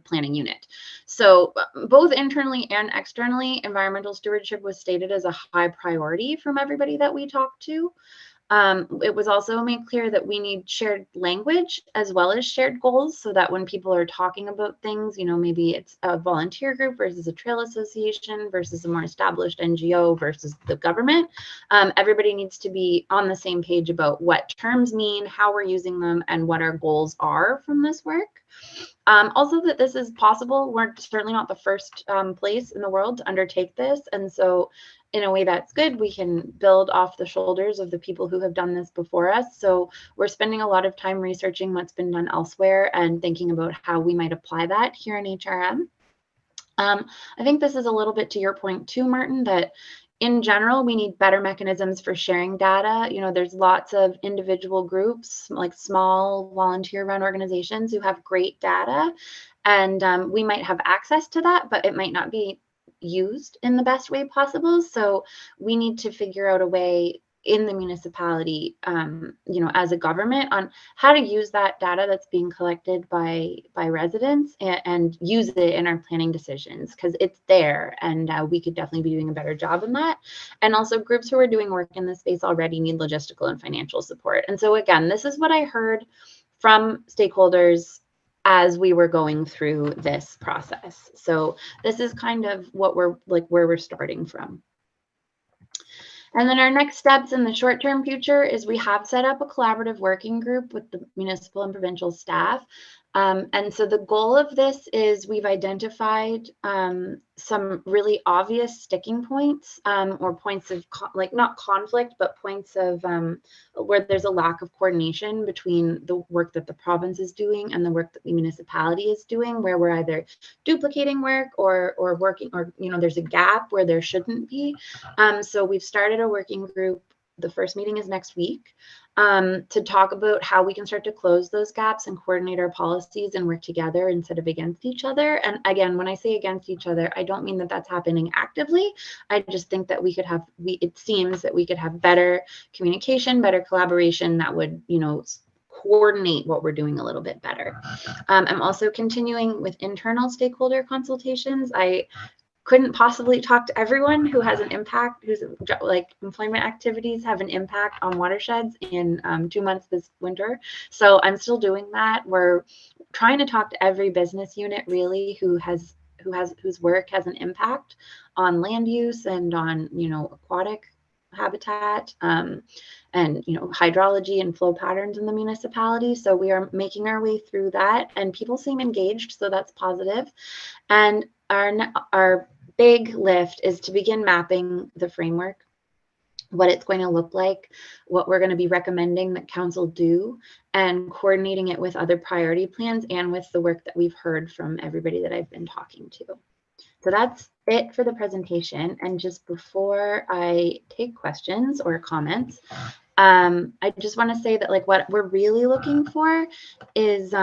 planning unit. So both internally and externally, environmental stewardship was stated as a high priority from everybody that we talked to. It was also made clear that we need shared language as well as shared goals, so that when people are talking about things, you know, maybe it's a volunteer group versus a trail association versus a more established NGO versus the government, everybody needs to be on the same page about what terms mean, how we're using them, and what our goals are from this work. Also that this is possible. We're certainly not the first place in the world to undertake this. And so in a way that's good, we can build off the shoulders of the people who have done this before us. So we're spending a lot of time researching what's been done elsewhere and thinking about how we might apply that here in HRM. I think this is a little bit to your point too, Martin, that in general, we need better mechanisms for sharing data. You know, there's lots of individual groups, like small volunteer-run organizations who have great data, and we might have access to that, but it might not be used in the best way possible. So we need to figure out a way in the municipality, you know, as a government, on how to use that data that's being collected by residents and use it in our planning decisions, because it's there, and we could definitely be doing a better job in that. And also groups who are doing work in this space already need logistical and financial support. And so again, this is what I heard from stakeholders as we were going through this process. So this is kind of what we're like, where we're starting from. And then our next steps in the short-term future is we have set up a collaborative working group with the municipal and provincial staff. And so the goal of this is we've identified some really obvious sticking points, or points of like not conflict, but points of where there's a lack of coordination between the work that the province is doing and the work that the municipality is doing, where we're either duplicating work or working, or, you know, there's a gap where there shouldn't be. So we've started a working group. The first meeting is next week, to talk about how we can start to close those gaps and coordinate our policies and work together instead of against each other. And again, when I say against each other, I don't mean that that's happening actively. I just think that we could have, it seems that we could have better communication, better collaboration that would, you know, coordinate what we're doing a little bit better. I'm also continuing with internal stakeholder consultations. I couldn't possibly talk to everyone who has an impact, whose like employment activities have an impact on watersheds in 2 months this winter. So I'm still doing that. We're trying to talk to every business unit really whose work has an impact on land use and on, you know, aquatic habitat, and, you know, hydrology and flow patterns in the municipality. So we are making our way through that, and people seem engaged, so that's positive. And our big lift is to begin mapping the framework, what it's going to look like, what we're going to be recommending that council do, and coordinating it with other priority plans and with the work that we've heard from everybody that I've been talking to. So that's it for the presentation. And just before I take questions or comments, I just want to say that like what we're really looking for is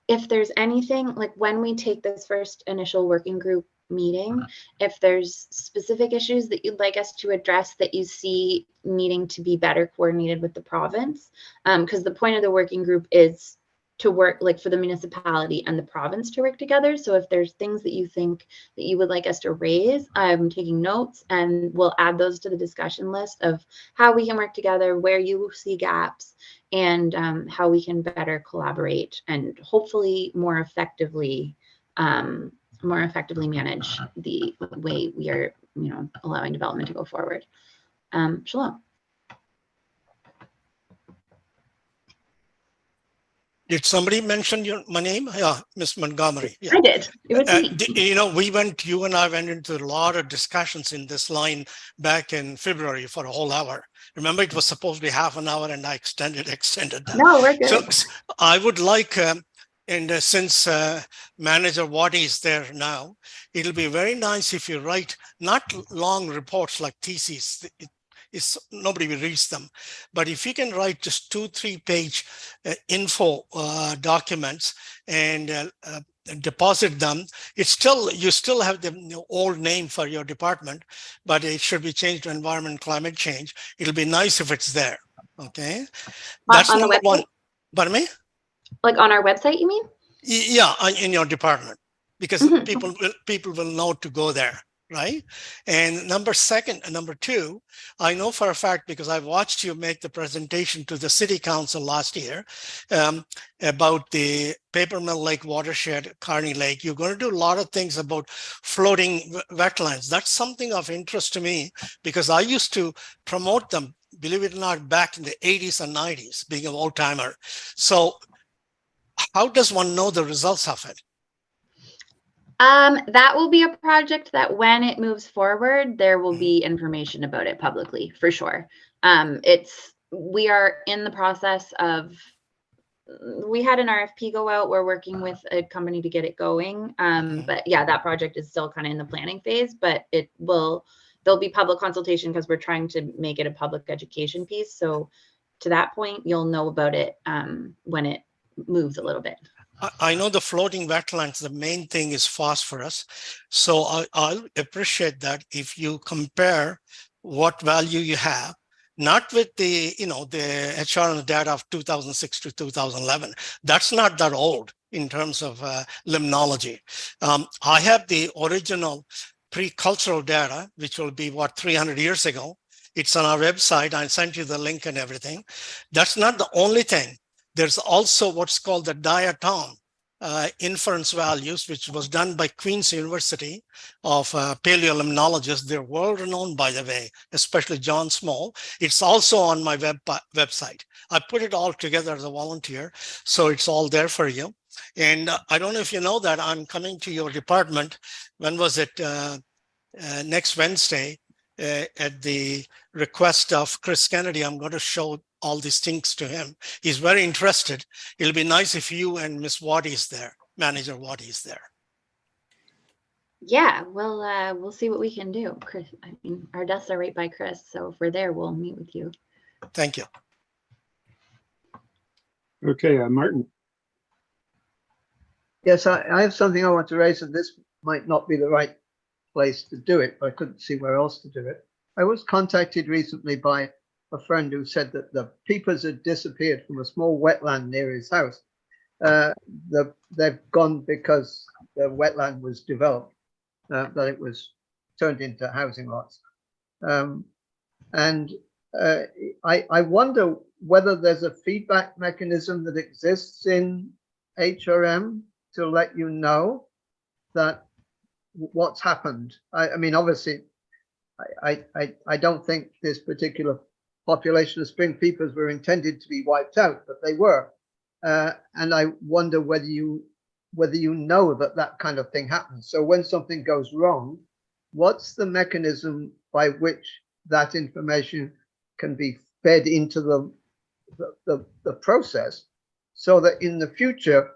if there's anything, like when we take this first initial working group meeting, if there's specific issues that you'd like us to address that you see needing to be better coordinated with the province, because the point of the working group is to work like for the municipality and the province to work together. So if there's things that you think that you would like us to raise, I'm taking notes and we'll add those to the discussion list of how we can work together, where you see gaps, and how we can better collaborate and hopefully more effectively manage the way we are, you know, allowing development to go forward. Shalom. Did somebody mention my name? Yeah, Miss Montgomery. Yeah. I did. It was me. You know, you and I went into a lot of discussions in this line back in February for a whole hour. Remember, it was supposed to be half an hour and I extended that. No, we're good. So I would like, since Manager Wadi is there now, it'll be very nice if you write not long reports like theses. Nobody will read them, but if you can write just 2-3 page info documents and deposit them, you still have the old name for your department, but it should be changed to environment climate change. It'll be nice if it's there. Okay, that's on number the one. Pardon me? Like on our website, you mean? Yeah, in your department, because people will know to go there. Right. And number two, I know for a fact, because I've watched you make the presentation to the city council last year about the Paper Mill Lake watershed, Kearney Lake. You're going to do a lot of things about floating wetlands. That's something of interest to me because I used to promote them, believe it or not, back in the 80s and 90s, being an old timer. So how does one know the results of it? That will be a project that when it moves forward, there will be information about it publicly for sure. We are in the process of, we had an RFP go out. We're working with a company to get it going. But yeah, that project is still kind of in the planning phase, but there'll be public consultation because we're trying to make it a public education piece. So to that point, you'll know about it when it moves a little bit. I know the floating wetlands, the main thing is phosphorus. So I'll appreciate that if you compare what value you have, not with the, the HR data of 2006 to 2011. That's not that old in terms of limnology. I have the original pre-cultural data, which will be 300 years ago. It's on our website. I sent you the link and everything. That's not the only thing. There's also what's called the diatom inference values, which was done by Queen's University of paleolimnologists. They're world renowned, by the way, especially John Small. It's also on my website. I put it all together as a volunteer, so it's all there for you. And I don't know if you know that I'm coming to your department. When was it? Next Wednesday, at the request of Chris Kennedy, I'm going to show all these things to him. He's very interested. It'll be nice if you and Miss Wadi is there, Manager Wadi is there. Yeah, we'll see what we can do. Chris, I mean, our desks are right by Chris, so if we're there, we'll meet with you. Thank you. Okay, Martin. Yes, I have something I want to raise, and this might not be the right place to do it, but I couldn't see where else to do it. I was contacted recently by a friend who said that the peepers had disappeared from a small wetland near his house. They've gone because the wetland was developed, that it was turned into housing lots. I wonder whether there's a feedback mechanism that exists in HRM to let you know that what's happened. I mean, obviously, I don't think this particular population of spring peepers were intended to be wiped out, but they were. And I wonder whether you know that kind of thing happens. So when something goes wrong, what's the mechanism by which that information can be fed into the process so that in the future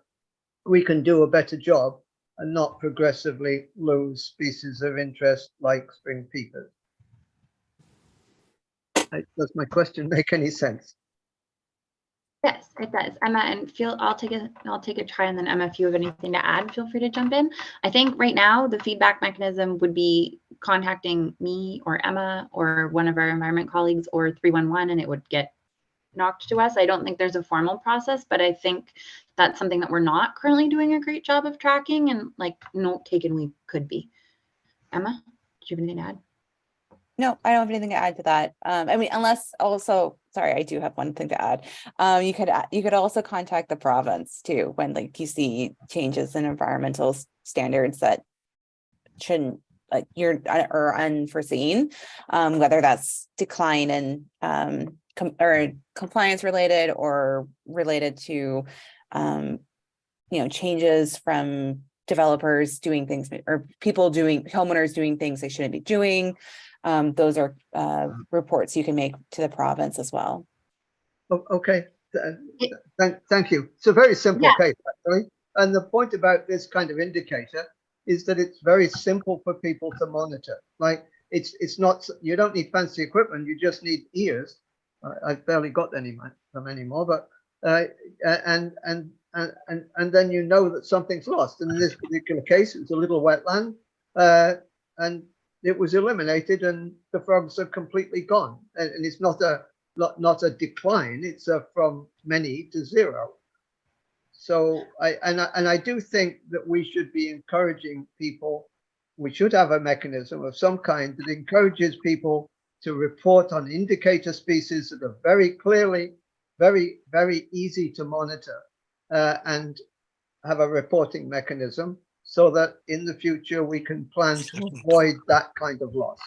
we can do a better job and not progressively lose species of interest like spring peepers? Does my question make any sense? Yes, it does. Emma, and I'll take a try, and then Emma, if you have anything to add, feel free to jump in. I think right now the feedback mechanism would be contacting me or Emma or one of our environment colleagues or 311, and it would get knocked to us. I don't think there's a formal process, but I think that's something that we're not currently doing a great job of tracking, and like note taken we could be. Emma, do you have anything to add? No, I don't have anything to add to that. I mean, unless also, sorry, I do have one thing to add. You could also contact the province too when like you see changes in environmental standards that shouldn't or unforeseen, whether that's decline in or compliance related or related to changes from developers doing things or homeowners doing things they shouldn't be doing. Those are reports you can make to the province as well. Okay, thank you. It's a very simple case, actually. And the point about this kind of indicator is that it's very simple for people to monitor. Like it's not, you don't need fancy equipment, you just need ears. I've barely got them anymore, but and then you know that something's lost. And in this particular case, it's a little wetland, and it was eliminated, and the frogs are completely gone. And it's not a decline; it's from many to zero. So I do think that we should be encouraging people. We should have a mechanism of some kind that encourages people to report on indicator species that are very clearly, very, very easy to monitor, and have a reporting mechanism so that in the future we can plan to avoid that kind of loss.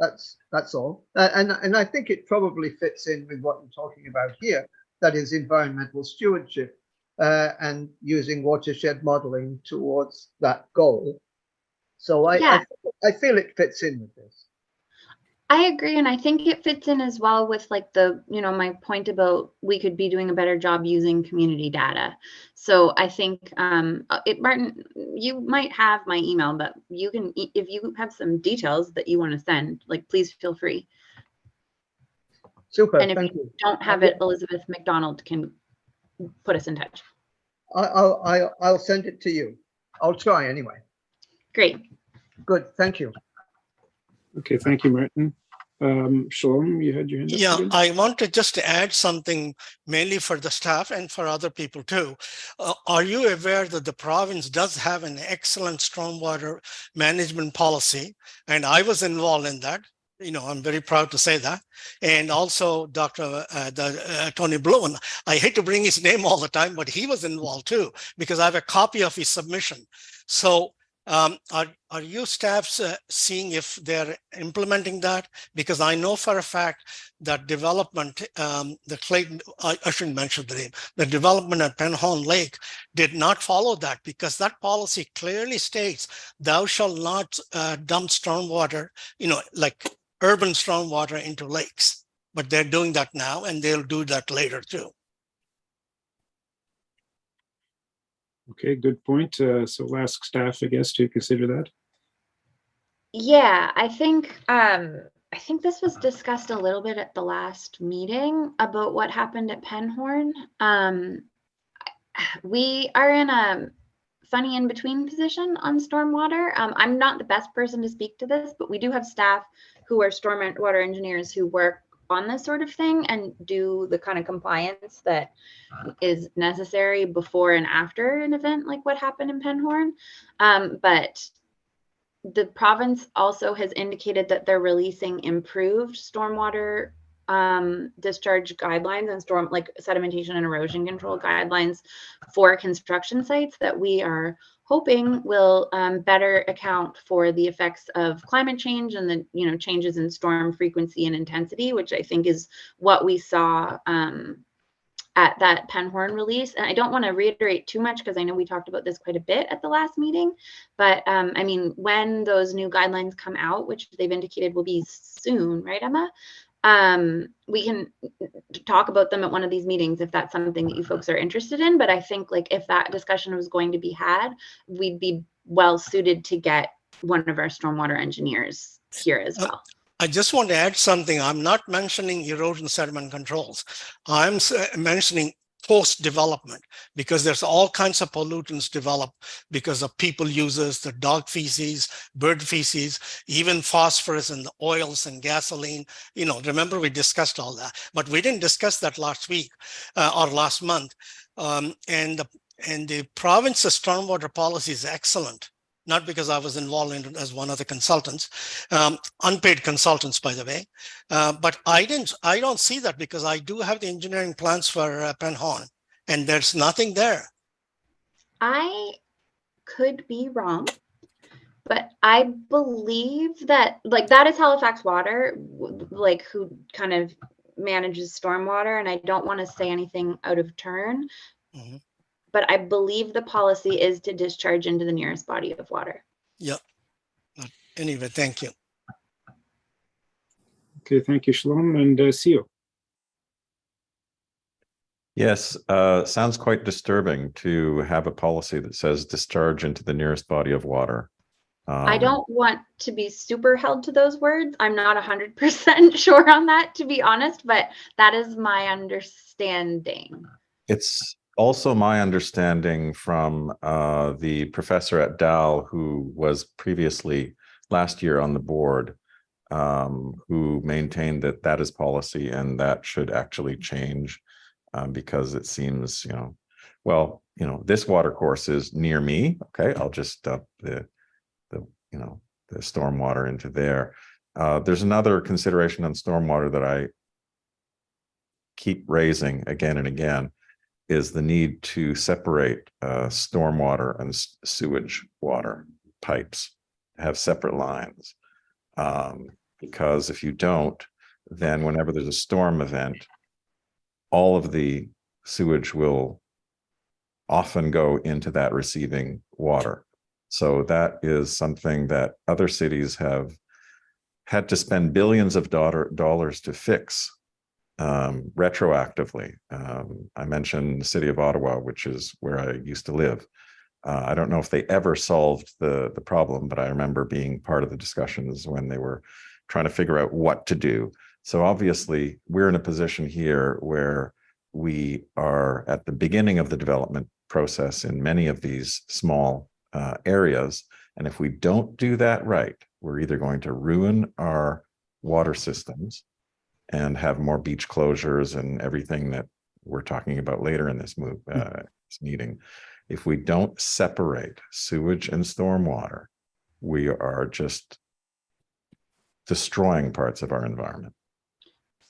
That's all. And I think it probably fits in with what you're talking about here. That is environmental stewardship, and using watershed modeling towards that goal. So I feel it fits in with this. I agree, and I think it fits in as well with like my point about we could be doing a better job using community data. So I think Martin, you might have my email, but you can, if you have some details that you want to send, like please feel free. Super, and if thank you you. don't have it, Elizabeth McDonald can put us in touch. I'll send it to you. I'll try anyway. Great. Good, thank you. Okay, thank you, Martin. Shalom, you had your hand up. Yeah, again? I want to just add something mainly for the staff and for other people too. Are you aware that the province does have an excellent stormwater management policy? And I was involved in that. I'm very proud to say that. And also Dr. Tony Blowen, I hate to bring his name all the time, but he was involved too, because I have a copy of his submission. So are you staffs seeing if they're implementing that? Because I know for a fact that development, the Clayton, I shouldn't mention the name, the development at Penhorn Lake did not follow that, because that policy clearly states thou shalt not dump stormwater, like urban stormwater into lakes. But they're doing that now, and they'll do that later too. Okay, good point. So we'll ask staff, I guess, to consider that. Yeah, I think this was discussed a little bit at the last meeting about what happened at Penhorn. We are in a funny in-between position on stormwater. I'm not the best person to speak to this, but we do have staff who are stormwater engineers who work on this sort of thing and do the kind of compliance that is necessary before and after an event like what happened in Penhorn. But the province also has indicated that they're releasing improved stormwater discharge guidelines and sedimentation and erosion control guidelines for construction sites that we are hoping will better account for the effects of climate change and the changes in storm frequency and intensity, which I think is what we saw at that Penhorn release. And I don't want to reiterate too much because I know we talked about this quite a bit at the last meeting, but I mean, when those new guidelines come out, which they've indicated will be soon, right, Emma? We can talk about them at one of these meetings if that's something that you folks are interested in. But I think like if that discussion was going to be had, we'd be well suited to get one of our stormwater engineers here as well. I just want to add something. I'm not mentioning erosion sediment controls. I'm mentioning post-development, because there's all kinds of pollutants developed because of people users, the dog feces, bird feces, even phosphorus in the oils and gasoline. Remember we discussed all that, but we didn't discuss that last week or last month. And the province's stormwater policy is excellent. Not because I was involved in it as one of the consultants, unpaid consultants, by the way. But I don't see that, because I do have the engineering plans for Penhorn, and there's nothing there. I could be wrong, but I believe that that is Halifax Water, who kind of manages stormwater, and I don't want to say anything out of turn. Mm-hmm. but I believe the policy is to discharge into the nearest body of water. Yep. Anyway, thank you. Okay, thank you, Shalom, and Sio. Yes, sounds quite disturbing to have a policy that says discharge into the nearest body of water. I don't want to be super held to those words. I'm not 100% sure on that, to be honest, but that is my understanding. It's also my understanding from the professor at Dow, who was previously last year on the board, who maintained that that is policy and that should actually change because it seems, well, this water course is near me. Okay, I'll just dump the stormwater into there. There's another consideration on stormwater that I keep raising again and again, is the need to separate stormwater and sewage water pipes, have separate lines. Because if you don't, then whenever there's a storm event, all of the sewage will often go into that receiving water. So that is something that other cities have had to spend billions of dollars to fix retroactively. I mentioned the city of Ottawa, which is where I used to live. I don't know if they ever solved the problem, but I remember being part of the discussions when they were trying to figure out what to do. So obviously, we're in a position here where we are at the beginning of the development process in many of these small areas. And if we don't do that right, we're either going to ruin our water systems and have more beach closures and everything that we're talking about later in this meeting. If we don't separate sewage and stormwater, we are just destroying parts of our environment.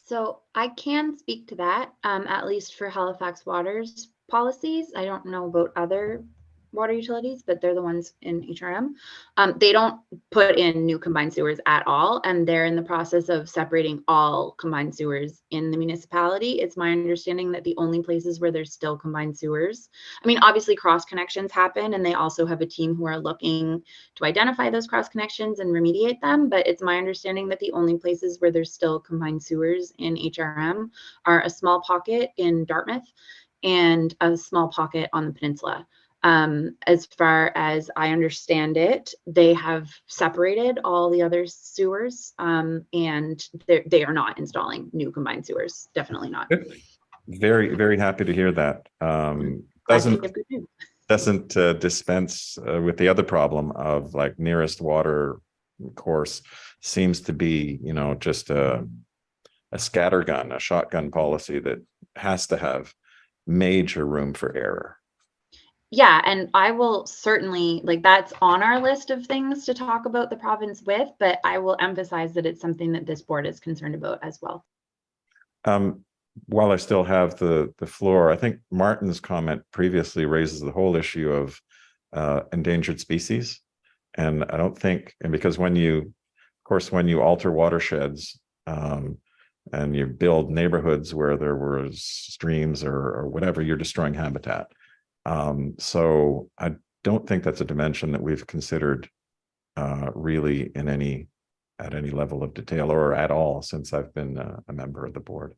So I can speak to that, at least for Halifax Water's policies. I don't know about other water utilities, but they're the ones in HRM. They don't put in new combined sewers at all, and they're in the process of separating all combined sewers in the municipality. It's my understanding that the only places where there's still combined sewers, I mean, obviously cross connections happen, and they also have a team who are looking to identify those cross connections and remediate them, but it's my understanding that the only places where there's still combined sewers in HRM are a small pocket in Dartmouth and a small pocket on the peninsula. As far as I understand it, they have separated all the other sewers, and they are not installing new combined sewers. Definitely not. Very, very happy to hear that. Doesn't dispense with the other problem of like nearest water course seems to be, just a scattergun, a shotgun policy that has to have major room for error. Yeah, and I will certainly, that's on our list of things to talk about the province with, but I will emphasize that it's something that this board is concerned about as well. While I still have the floor, I think Martin's comment previously raises the whole issue of endangered species. And I don't think, and because when you alter watersheds and you build neighborhoods where there was streams or whatever, you're destroying habitat. So I don't think that's a dimension that we've considered really at any level of detail or at all since I've been a member of the board.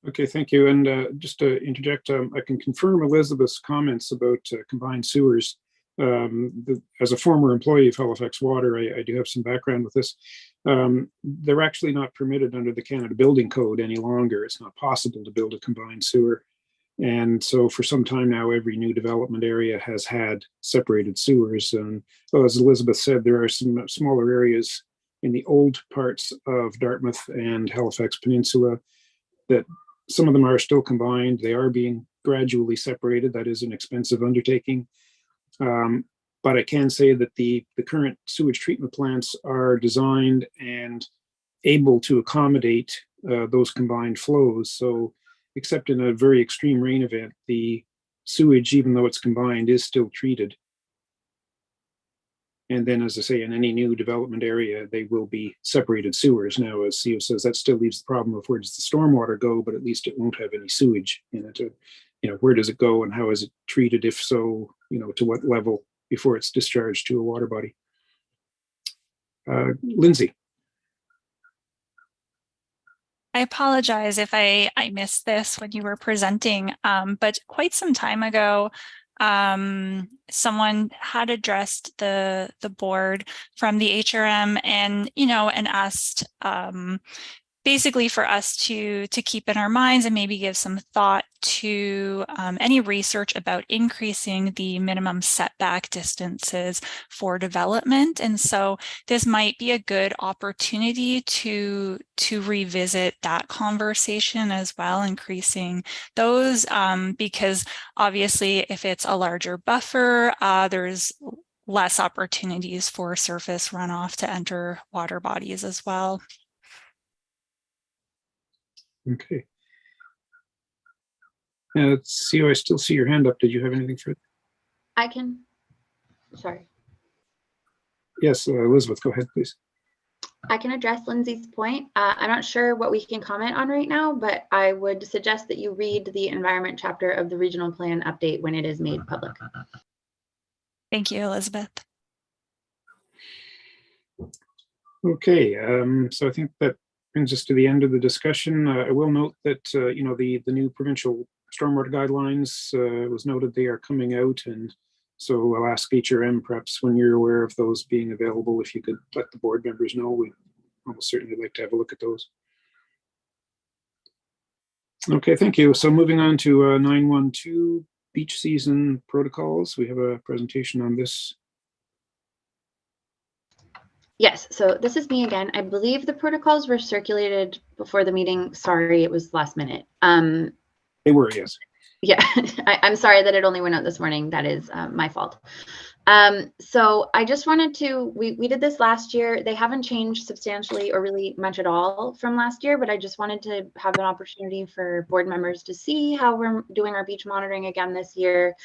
Okay, thank you. And just to interject, I can confirm Elizabeth's comments about combined sewers. As a former employee of Halifax Water, I do have some background with this. They're actually not permitted under the Canada Building Code any longer. It's not possible to build a combined sewer. And so for some time now, every new development area has had separated sewers. And as Elizabeth said, there are some smaller areas in the old parts of Dartmouth and Halifax Peninsula that some of them are still combined. They are being gradually separated. That is an expensive undertaking. But I can say that the current sewage treatment plants are designed and able to accommodate those combined flows. So except in a very extreme rain event, the sewage, even though it's combined, is still treated. And then, as I say, in any new development area, they will be separated sewers. Now, as CEO says, that still leaves the problem of where does the stormwater go, but at least it won't have any sewage in it. Where does it go and how is it treated? If so, to what level before it's discharged to a water body? Lindsay. I apologize if I missed this when you were presenting, but quite some time ago, someone had addressed the board from the HRM and asked basically for us to keep in our minds and maybe give some thought to any research about increasing the minimum setback distances for development. And so this might be a good opportunity to revisit that conversation as well, increasing those, because obviously if it's a larger buffer, there's less opportunities for surface runoff to enter water bodies as well. Okay. CEO, I still see your hand up. Did you have anything further? I can, sorry. Yes, Elizabeth, go ahead, please. I can address Lindsay's point. I'm not sure what we can comment on right now, but I would suggest that you read the environment chapter of the regional plan update when it is made public. Thank you, Elizabeth. Okay, so I think that brings us to the end of the discussion. I will note that, the new provincial stormwater guidelines was noted they are coming out. And so I'll ask HRM, perhaps when you're aware of those being available, if you could let the board members know, we'd almost certainly like to have a look at those. Okay, thank you. So moving on to 912 beach season protocols. We have a presentation on this. Yes, so this is me again. I believe the protocols were circulated before the meeting. Sorry, it was last minute. They were, yes. Yeah, I'm sorry that it only went out this morning. That is my fault. So I just wanted to, we did this last year. They haven't changed substantially or really much at all from last year, but I just wanted to have an opportunity for board members to see how we're doing our beach monitoring again this year,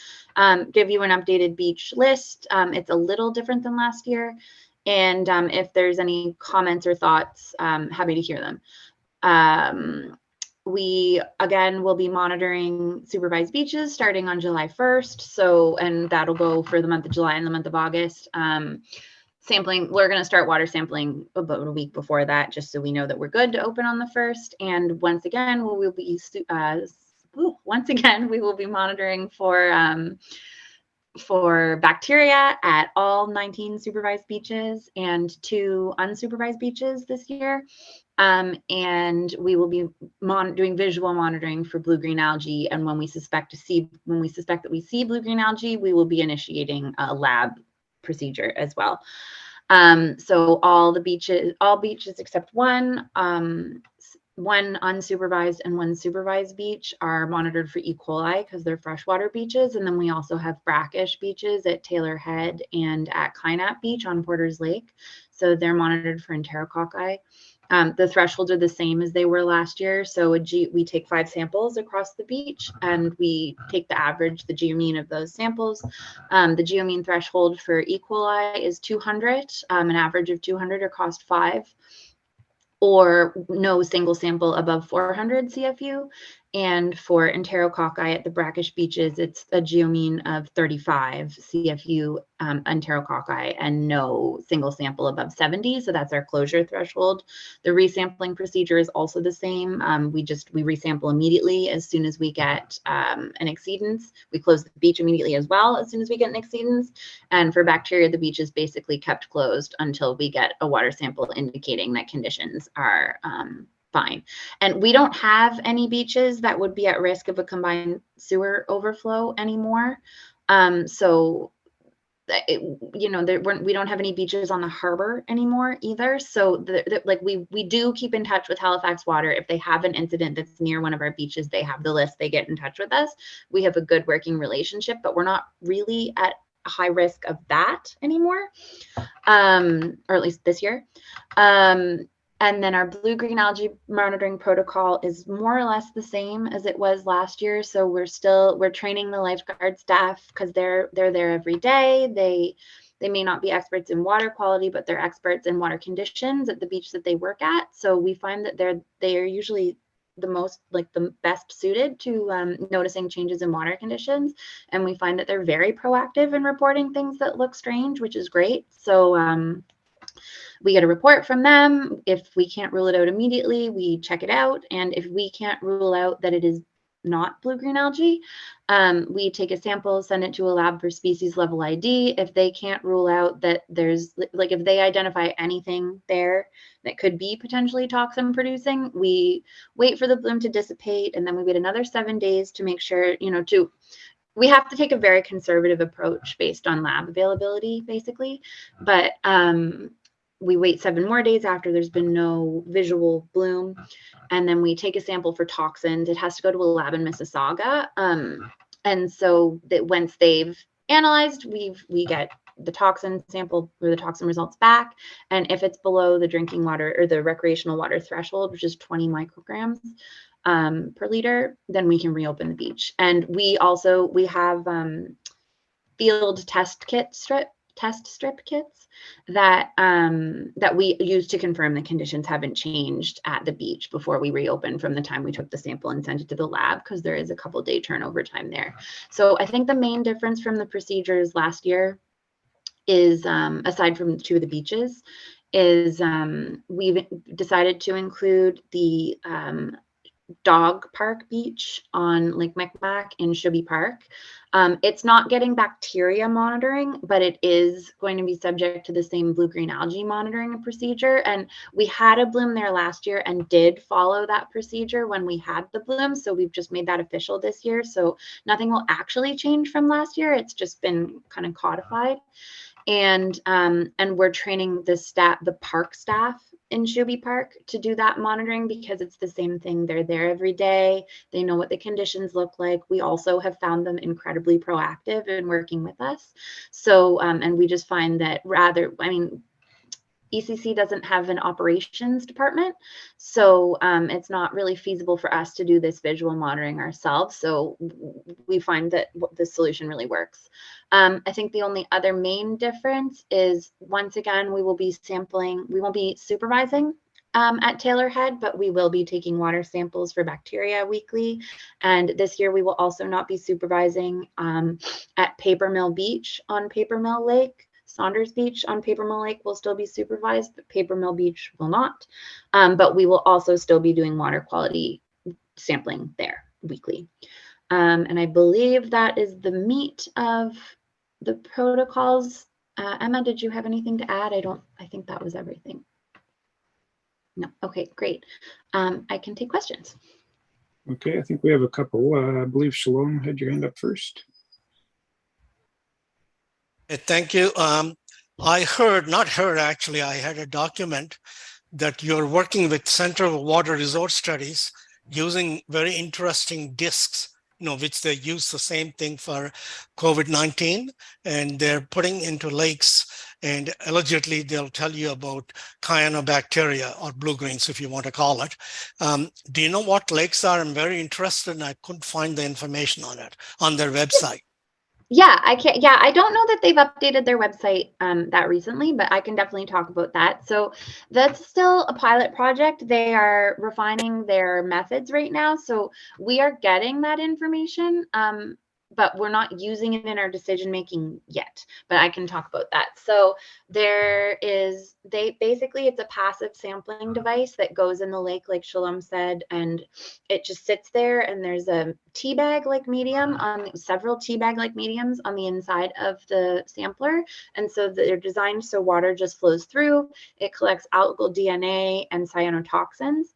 give you an updated beach list. It's a little different than last year. And if there's any comments or thoughts, happy to hear them. We, again, will be monitoring supervised beaches starting on July 1st. So, and that'll go for the month of July and the month of August. Sampling, we're going to start water sampling about a week before that, just so we know that we're good to open on the 1st. And once again, we will be monitoring for bacteria at all 19 supervised beaches and 2 unsupervised beaches this year. And we will be doing visual monitoring for blue-green algae. And when we suspect that we see blue-green algae, we will be initiating a lab procedure as well. So all beaches except one unsupervised and one supervised beach are monitored for E. coli because they're freshwater beaches. And then we also have brackish beaches at Taylor Head and at Kynap Beach on Porter's Lake. So they're monitored for enterococci. The thresholds are the same as they were last year. So we take 5 samples across the beach and we take the average, the geomean of those samples. The geomean threshold for E. coli is 200, an average of 200 or cost 5. Or no single sample above 400 CFU. And for enterococci at the brackish beaches, it's a geomean of 35 CFU enterococci and no single sample above 70. So that's our closure threshold. The resampling procedure is also the same. We resample immediately as soon as we get an exceedance. We close the beach immediately as well as soon as we get an exceedance. And for bacteria, the beach is basically kept closed until we get a water sample indicating that conditions are fine. And we don't have any beaches that would be at risk of a combined sewer overflow anymore. So, we don't have any beaches on the harbor anymore either. So we do keep in touch with Halifax Water. If they have an incident that's near one of our beaches, they have the list, they get in touch with us. We have a good working relationship, but we're not really at a high risk of that anymore, or at least this year. And then our blue-green algae monitoring protocol is more or less the same as it was last year. So we're training the lifeguard staff because they're there every day. They may not be experts in water quality, but they're experts in water conditions at the beach that they work at. So we find that they are usually the best suited to noticing changes in water conditions. And we find that they're very proactive in reporting things that look strange, which is great. So we get a report from them. If we can't rule it out immediately, we check it out. And if we can't rule out that it is not blue-green algae, we take a sample, send it to a lab for species level ID. If they can't rule out that there's, like, if they identify anything there that could be potentially toxin producing, we wait for the bloom to dissipate, and then we wait another 7 days to make sure, we have to take a very conservative approach based on lab availability, basically. But we wait 7 more days after there's been no visual bloom. And then we take a sample for toxins. It has to go to a lab in Mississauga. And so that once they've analyzed, we get the toxin sample or the toxin results back. And if it's below the drinking water or the recreational water threshold, which is 20 micrograms per liter, then we can reopen the beach. And we have field test strip kits that we use to confirm the conditions haven't changed at the beach before we reopen from the time we took the sample and sent it to the lab, because there is a couple-day turnover time there. So I think the main difference from the procedures last year is, aside from 2 of the beaches, is we've decided to include the dog park beach on Lake Micmac in Shubby Park. It's not getting bacteria monitoring, but it is going to be subject to the same blue-green algae monitoring procedure. And we had a bloom there last year and did follow that procedure when we had the bloom. So we've just made that official this year. So nothing will actually change from last year. It's just been kind of codified. And we're training the park staff in Shubby Park to do that monitoring, because it's the same thing. They're there every day. They know what the conditions look like. We also have found them incredibly proactive in working with us. So, and we just find that ECC doesn't have an operations department, so it's not really feasible for us to do this visual monitoring ourselves. So we find that the solution really works. I think the only other main difference is, once again, we will be sampling. We won't be supervising at Taylor Head, but we will be taking water samples for bacteria weekly. And this year we will also not be supervising at Paper Mill Beach on Paper Mill Lake. Saunders Beach on Paper Mill Lake will still be supervised, but Paper Mill Beach will not. But we will also still be doing water quality sampling there weekly. And I believe that is the meat of the protocols. Emma, did you have anything to add? I think that was everything. No. Okay, great. I can take questions. Okay, I think we have a couple. I believe Shalom had your hand up first. Thank you. I had a document that you're working with Center for Water Resource Studies using very interesting discs, which they use the same thing for COVID-19, and they're putting into lakes, and allegedly they'll tell you about cyanobacteria or blue-greens, if you want to call it. Do you know what lakes are? I'm very interested, and I couldn't find the information on it on their website. Yeah, I can't. Yeah, I don't know that they've updated their website that recently, but I can definitely talk about that. So that's still a pilot project. They are refining their methods right now. So we are getting that information, but we're not using it in our decision making yet. But I can talk about that. So it's a passive sampling device that goes in the lake, like Shalom said, and it just sits there, and there's a tea bag like medium several tea bag like mediums on the inside of the sampler. And so they're designed so water just flows through. It collects algal DNA and cyanotoxins.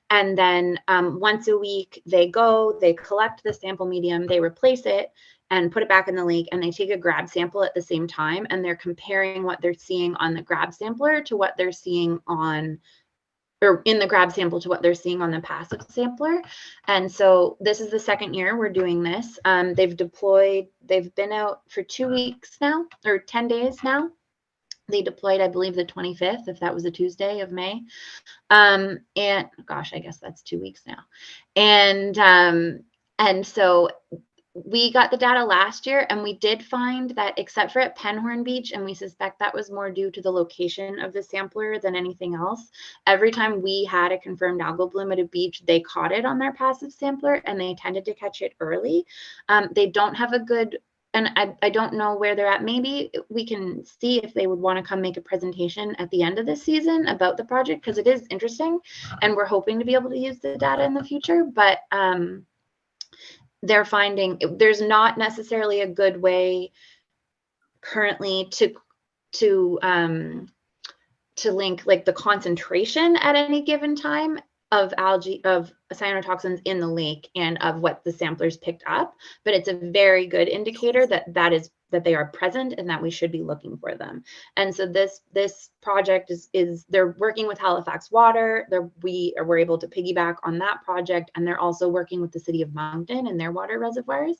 And then once a week, they collect the sample medium, they replace it and put it back in the lake, and they take a grab sample at the same time, and they're comparing what they're seeing on the grab sampler to what they're seeing in the grab sample to what they're seeing on the passive sampler. And so this is the second year we're doing this. They've been out for 2 weeks now, or 10 days now. They deployed, I believe, the 25th, if that was a Tuesday of May. And gosh, I guess that's 2 weeks now. And so we got the data last year, and we did find that except for at Penhorn Beach, and we suspect that was more due to the location of the sampler than anything else, every time we had a confirmed algal bloom at a beach, they caught it on their passive sampler, and they tended to catch it early. They don't have a good, and I don't know where they're at. Maybe we can see if they would want to come make a presentation at the end of this season about the project, because it is interesting, and we're hoping to be able to use the data in the future. But they're finding there's not necessarily a good way currently to link like the concentration at any given time of algae, of cyanotoxins in the lake, and of what the samplers picked up. But it's a very good indicator that they are present and that we should be looking for them. And so this project is they're working with Halifax Water. We're able to piggyback on that project, and they're also working with the city of Moncton and their water reservoirs.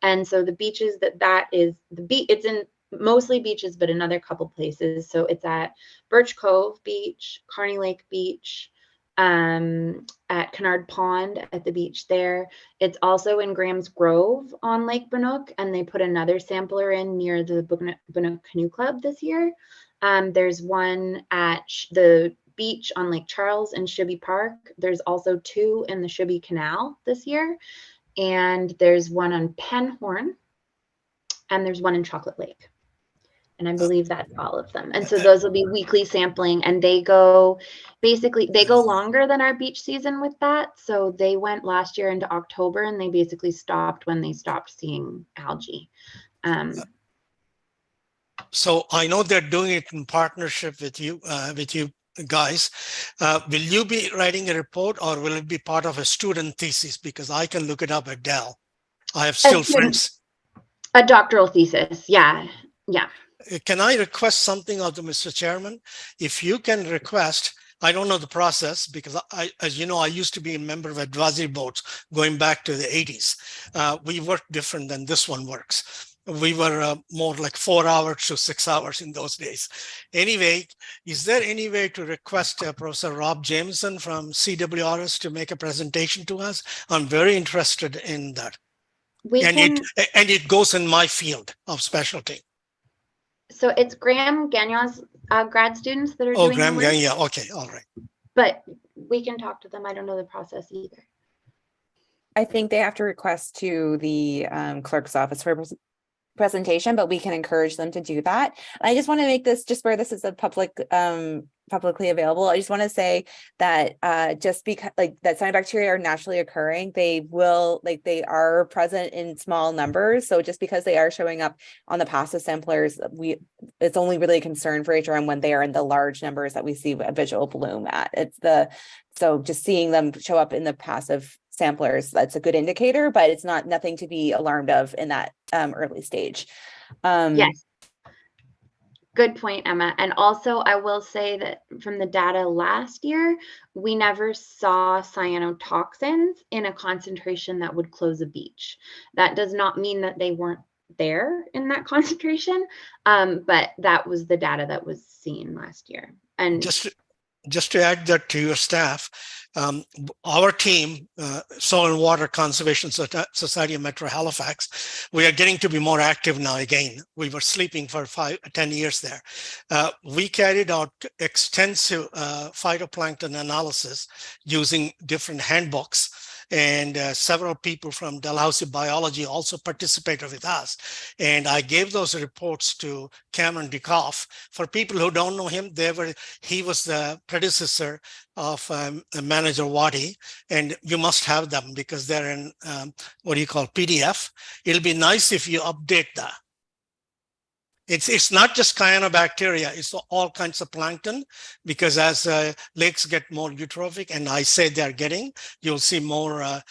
And so the beaches it's in mostly beaches, but another couple places. So it's at Birch Cove Beach, Carney Lake Beach, at Kennard Pond at the beach there. It's also in Graham's Grove on Lake Banook, and they put another sampler in near the Banook Canoe Club this year. There's one at the beach on Lake Charles in Shibby Park. There's also 2 in the Shibby Canal this year. And there's one on Penhorn, and there's one in Chocolate Lake. And I believe that's all of them. And so those will be weekly sampling, and they go longer than our beach season with that. So they went last year into October, and they basically stopped when they stopped seeing algae. So I know they're doing it in partnership with you guys. Will you be writing a report, or will it be part of a student thesis? Because I can look it up at Dell. I have still friends. A doctoral thesis. Yeah. Can I request something of the Mr. Chairman? If you can request, I don't know the process, because as you know, I used to be a member of advisory boards going back to the 80s. We worked different than this one works. We were more like 4 hours to 6 hours in those days. Anyway, is there any way to request Professor Rob Jameson from CWRS to make a presentation to us? I'm very interested in that. It goes in my field of specialty. So it's Graham Gagnon's grad students that are doing Graham the work. Gagnon, yeah, okay, all right. But we can talk to them. I don't know the process either. I think they have to request to the clerk's office for presentation, but we can encourage them to do that. And I just want to make this, just where this is a publicly available, I just want to say that just because that cyanobacteria are naturally occurring, they are present in small numbers. So just because they are showing up on the passive samplers, it's only really a concern for HRM when they are in the large numbers that we see a visual bloom at. So just seeing them show up in the passive samplers, that's a good indicator, but it's nothing to be alarmed of in that early stage. Yes. Good point, Emma. And also, I will say that from the data last year, we never saw cyanotoxins in a concentration that would close a beach. That does not mean that they weren't there in that concentration, but that was the data that was seen last year. And just to add that to your staff, our team, Soil and Water Conservation Society of Metro Halifax, we are getting to be more active now again. We were sleeping for 10 years there. We carried out extensive phytoplankton analysis using different handbooks, and several people from Dalhousie Biology also participated with us. And I gave those reports to Cameron Dikoff. For people who don't know him, he was the predecessor of Manager Wadi, and you must have them because they're in PDF. It'll be nice if you update that. It's not just cyanobacteria, it's all kinds of plankton, because as lakes get more eutrophic, and I say they're getting, you'll see more,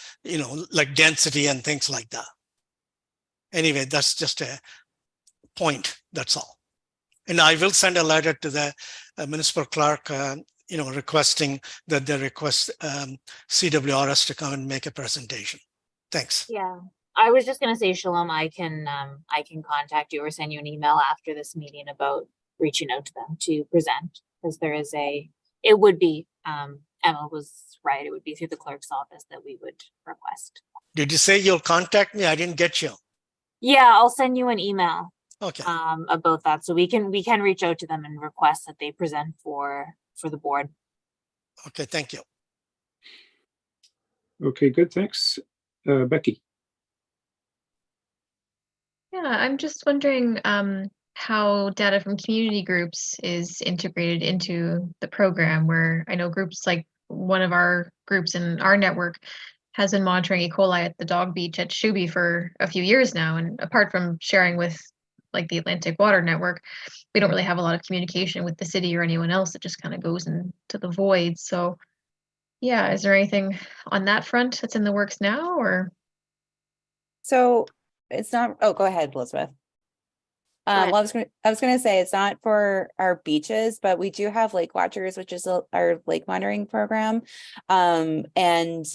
like density and things like that. Anyway, that's just a point, that's all. And I will send a letter to the municipal clerk, requesting that they request CWRS to come and make a presentation. Thanks. Yeah. I was just going to say, Shalom, I can contact you or send you an email after this meeting about reaching out to them to present, because it would be, Emma was right, it would be through the clerk's office that we would request. Did you say you'll contact me? I didn't get you. Yeah, I'll send you an email Okay, about that. So we can reach out to them and request that they present for the board. okay, thank you. Okay, good, thanks. Becky. Yeah, I'm just wondering how data from community groups is integrated into the program, where I know groups like one of our groups in our network has been monitoring E. coli at the dog beach at Shuby for a few years now. And apart from sharing with like the Atlantic Water Network, we don't really have a lot of communication with the city or anyone else. It just kind of goes into the void. So yeah, is there anything on that front that's in the works now, or? So it's not, oh, go ahead, Elizabeth. Well, I was gonna say it's not for our beaches, but we do have Lake Watchers, which is our lake monitoring program, and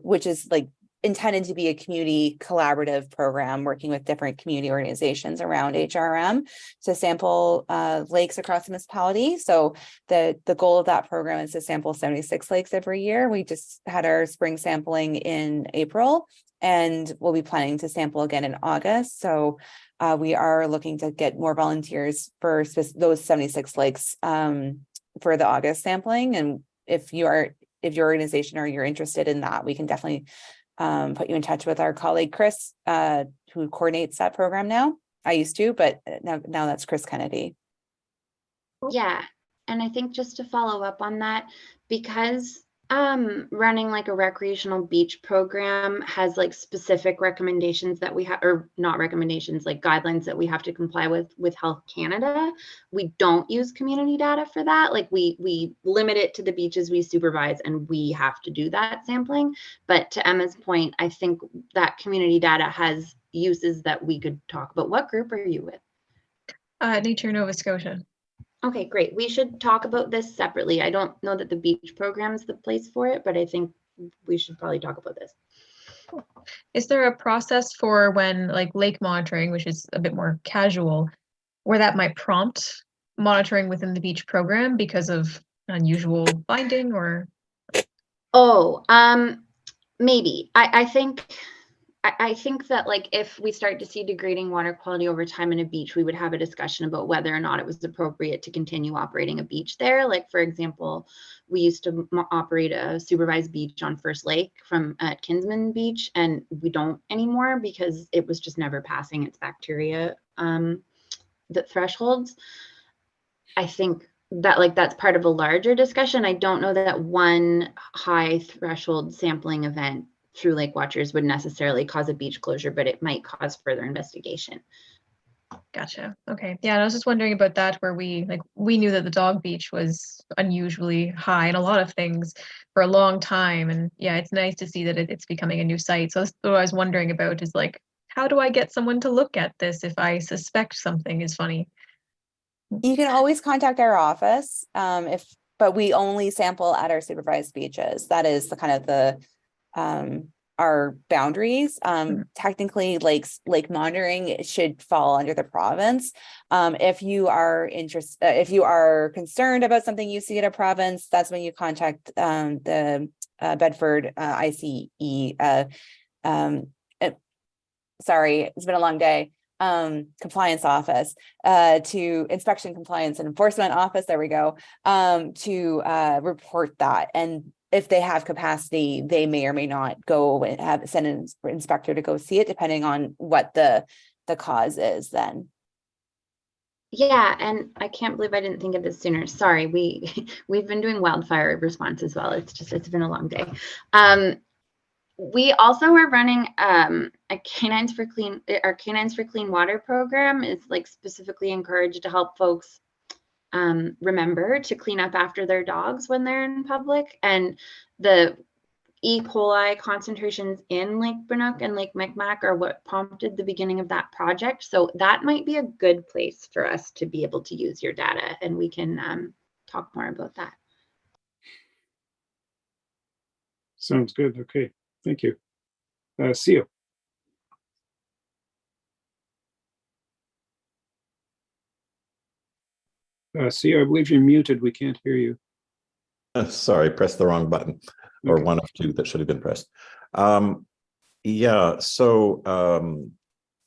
which is like intended to be a community collaborative program working with different community organizations around HRM to sample lakes across the municipality. So the goal of that program is to sample 76 lakes every year. We just had our spring sampling in April, and we'll be planning to sample again in August. So we are looking to get more volunteers for those 76 lakes for the August sampling. And if your organization or you're interested in that, we can definitely put you in touch with our colleague Chris, who coordinates that program now. I used to, but now that's Chris Kennedy. Yeah, and I think just to follow up on that, because running like a recreational beach program has like specific recommendations that we have, or not recommendations, like guidelines that we have to comply with Health Canada. We don't use community data for that. Like we limit it to the beaches we supervise, and we have to do that sampling. But to Emma's point, I think that community data has uses that we could talk about. What group are you with? Nature Nova Scotia. Okay, great. We should talk about this separately. I don't know that the beach program is the place for it, but I think we should probably talk about this. Is there a process for when like lake monitoring, which is a bit more casual, where that might prompt monitoring within the beach program because of unusual finding or? Oh, maybe. I think that like if we start to see degrading water quality over time in a beach, we would have a discussion about whether or not it was appropriate to continue operating a beach there. Like, for example, we used to operate a supervised beach on First Lake at Kinsman Beach, and we don't anymore because it was just never passing its bacteria the thresholds. I think that like that's part of a larger discussion. I don't know that one high threshold sampling event through Lake Watchers would necessarily cause a beach closure, but it might cause further investigation. Gotcha. Okay. Yeah, I was just wondering about that, where we knew that the dog beach was unusually high in a lot of things for a long time. And yeah, it's nice to see that it's becoming a new site. So what I was wondering about is like, how do I get someone to look at this if I suspect something is funny? You can always contact our office, but we only sample at our supervised beaches. That is the kind of the our boundaries. Technically, lake monitoring should fall under the province. If you are if you are concerned about something you see at a province, that's when you contact the Bedford ICE. Sorry, it's been a long day. Compliance office, to inspection, compliance, and enforcement office. There we go. To report that, and if they have capacity, they may or may not go and send an inspector to go see it, depending on what the cause is. Then. Yeah, and I can't believe I didn't think of this sooner. Sorry, we've been doing wildfire response as well. It's been a long day. We also are running our Canines for Clean Water program is like specifically encouraged to help folks remember to clean up after their dogs when they're in public. And the E. coli concentrations in Lake Banook and Lake Micmac are what prompted the beginning of that project. So that might be a good place for us to be able to use your data, and we can talk more about that. Sounds good. Okay. Thank you. Seal. Seal, I believe you're muted. We can't hear you. Sorry, pressed the wrong button, or Okay. one of two that should have been pressed. Yeah, so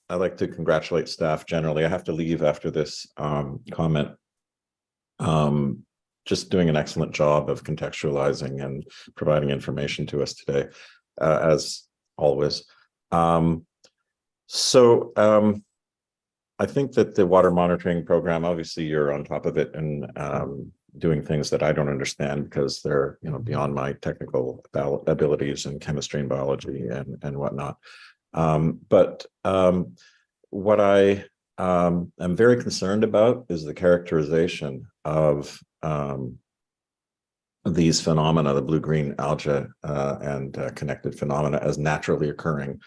I'd like to congratulate staff generally. I have to leave after this comment. Just doing an excellent job of contextualizing and providing information to us today, as always. I think that the water monitoring program, obviously you're on top of it and doing things that I don't understand because they're, you know, beyond my technical abilities in chemistry and biology and whatnot. What I am very concerned about is the characterization of these phenomena, the blue-green algae and connected phenomena, as naturally occurring.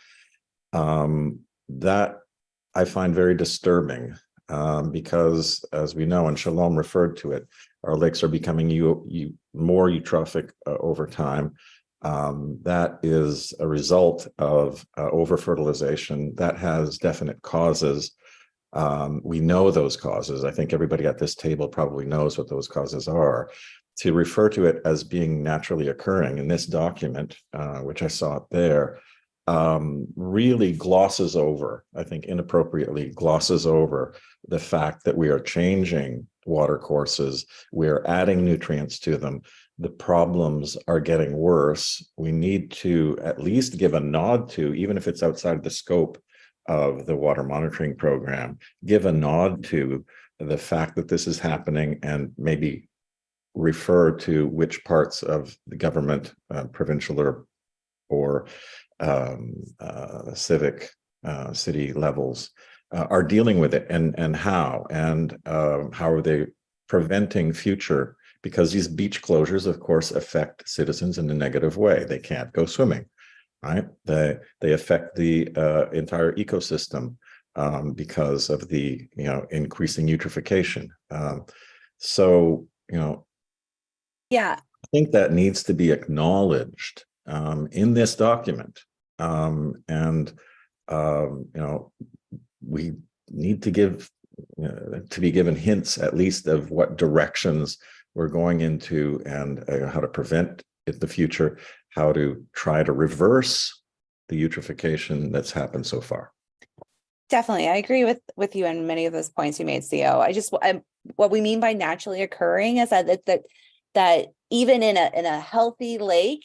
That I find very disturbing because, as we know, and Shalom referred to it, our lakes are becoming more eutrophic over time. That is a result of over-fertilization that has definite causes. We know those causes. I think everybody at this table probably knows what those causes are. To refer to it as being naturally occurring in this document, which I saw there, really glosses over, I think inappropriately glosses over the fact that we are changing water courses, we're adding nutrients to them, the problems are getting worse. We need to at least give a nod to, even if it's outside the scope of the water monitoring program, give a nod to the fact that this is happening and maybe refer to which parts of the government, provincial or civic city levels are dealing with it and how are they preventing future, because these beach closures of course affect citizens in a negative way. They can't go swimming, right? They affect the entire ecosystem because of the increasing eutrophication. Yeah, I think that needs to be acknowledged in this document. We need to be given hints at least of what directions we're going into and how to prevent it in the future, how to try to reverse the eutrophication that's happened so far. definitely. I agree with you on many of those points you made, CO. What we mean by naturally occurring is that even in a healthy lake,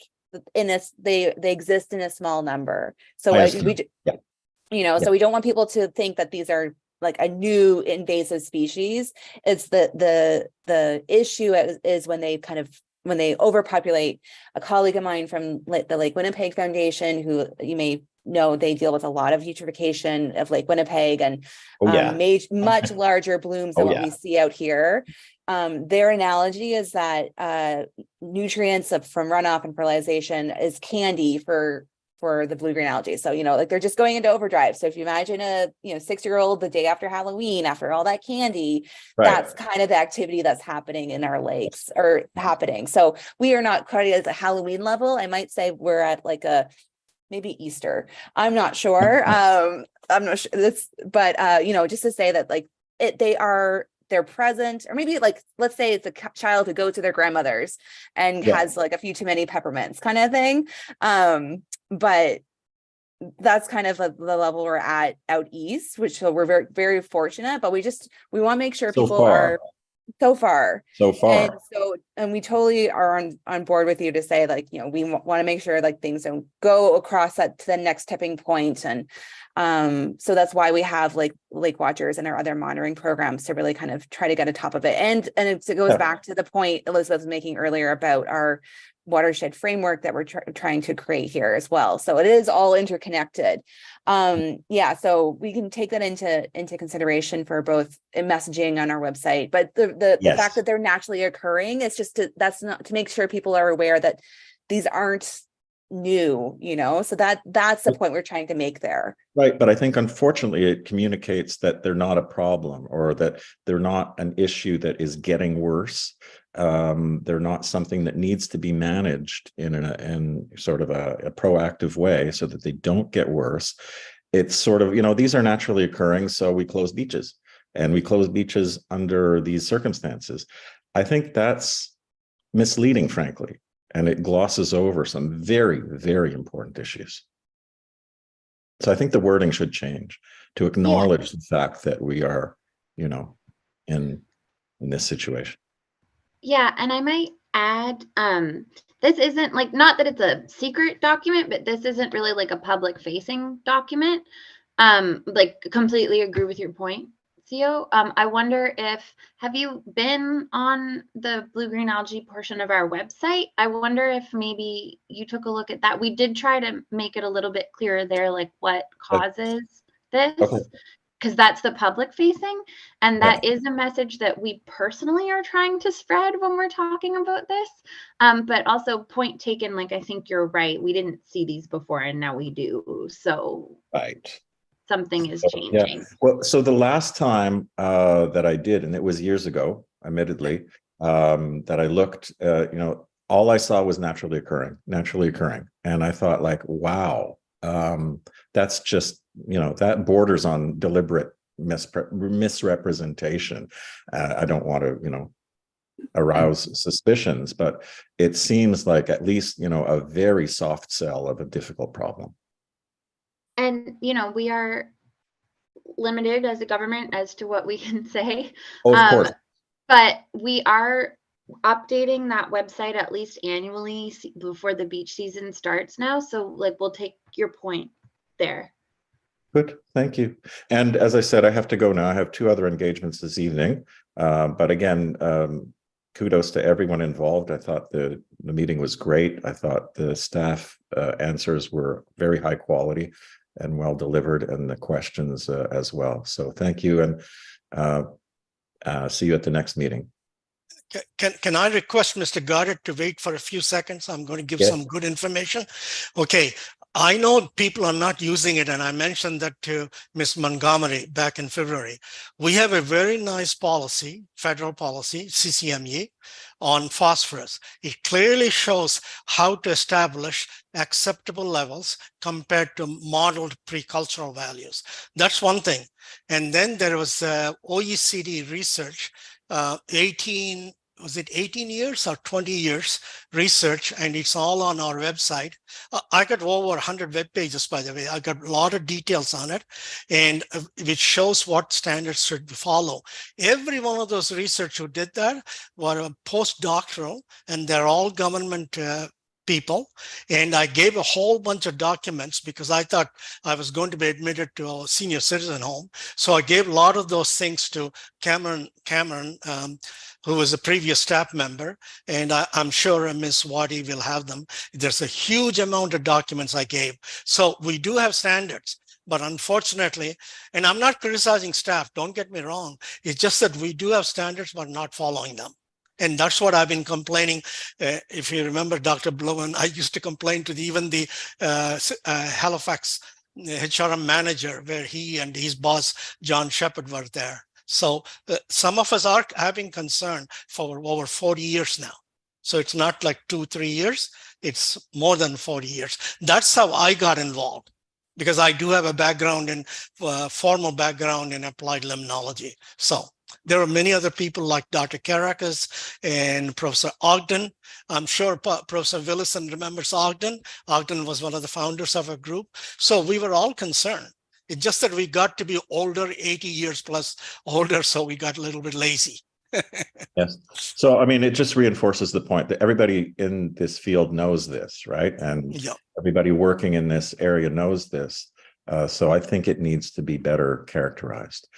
they exist in a small number. So so we don't want people to think that these are like a new invasive species. It's the issue is when they overpopulate. A colleague of mine from the Lake Winnipeg Foundation, who you may know, they deal with a lot of eutrophication of Lake Winnipeg and much larger blooms than what we see out here. Their analogy is that nutrients from runoff and fertilization is candy for the blue-green algae. So, they're just going into overdrive. So if you imagine a 6-year-old the day after Halloween, after all that candy, that's kind of the activity that's happening in our lakes or happening. So we are not quite at the Halloween level. I might say we're at like maybe Easter. I'm not sure. I'm not sure but just to say that they're present, or maybe let's say it's a child who goes to their grandmother's and has like a few too many peppermints kind of thing. But that's kind of the level we're at out east, which we're very, very fortunate, but we want to make sure people are so far. And we totally are on board with you to say we want to make sure things don't go across that to the next tipping point. And so that's why we have Lake Watchers and our other monitoring programs to really kind of try to get on top of it. And it goes back to the point Elizabeth was making earlier about our watershed framework that we're trying to create here as well. So it is all interconnected. So we can take that into consideration for both messaging on our website, but the fact that they're naturally occurring is just to make sure people are aware that these aren't new, so that's the point we're trying to make there. Right. But I think unfortunately it communicates that they're not a problem, or that they're not an issue that is getting worse. They're not something that needs to be managed in sort of a proactive way so that they don't get worse. It's sort of, these are naturally occurring, so we close beaches, and we close beaches under these circumstances. I think that's misleading, frankly, and it glosses over some very, very important issues. So I think the wording should change to acknowledge the fact that we are, you know, in this situation. Yeah, and I might add, this isn't like, not that it's a secret document, but this isn't really like a public facing document. Like completely agree with your point, Theo. I wonder if, have you been on the blue-green algae portion of our website? I wonder if maybe you took a look at that. We did try to make it a little bit clearer there, like what causes this. Okay. Because that's the public facing, and that is a message that we personally are trying to spread when we're talking about this. But also, point taken, like I think you're right, we didn't see these before and now we do, so Right. something is changing. Yeah. Well, so the last time that I did, and it was years ago, admittedly, that I looked, you know, all I saw was naturally occurring, and I thought, like, wow, that's just, you know, that borders on deliberate misrepresentation. I don't want to, you know, arouse suspicions, but it seems like at least, you know, a very soft sell of a difficult problem. And, you know, we are limited as a government as to what we can say. Oh, of course. But we are updating that website at least annually before the beach season starts now. So like, we'll take your point there. Good, thank you. And as I said, I have to go now. I have 2 other engagements this evening. But again, kudos to everyone involved. I thought the meeting was great. I thought the staff answers were very high quality and well delivered, and the questions as well. So thank you, and see you at the next meeting. Can I request Mr. Goddard to wait for a few seconds? I'm going to give some good information. Okay. I know people are not using it, and I mentioned that to Ms. Montgomery back in February. We have a very nice policy, federal policy, CCME, on phosphorus. It clearly shows how to establish acceptable levels compared to modeled pre-cultural values. That's one thing. And then there was OECD research, 18 years or 20 years research, and it's all on our website. I got over 100 web pages, by the way. I got a lot of details on it, and which shows what standards should be followed. Every one of those research who did that were postdoctoral, and they're all government people. And I gave a whole bunch of documents because I thought I was going to be admitted to a senior citizen home. So I gave a lot of those things to Cameron, who was a previous staff member, and I'm sure Ms. Waddy will have them. There's a huge amount of documents I gave. So we do have standards, but unfortunately, and I'm not criticizing staff, don't get me wrong. It's just that we do have standards, but not following them. And that's what I've been complaining. If you remember, Dr. Blowen, I used to complain to even the Halifax HRM manager, where he and his boss, John Shepard, were there. So some of us are having concern for over 40 years now. So it's not like 2-3 years, it's more than 40 years. That's how I got involved, because I do have a background in formal background in applied limnology. So there are many other people like Dr. Caracas and Professor Ogden. I'm sure Professor Willison remembers Ogden. Ogden was one of the founders of a group. So we were all concerned. It's just that we got to be older, 80 years plus older, so we got a little bit lazy. Yes. So, I mean, it just reinforces the point that everybody in this field knows this, right? And everybody working in this area knows this. So I think it needs to be better characterized.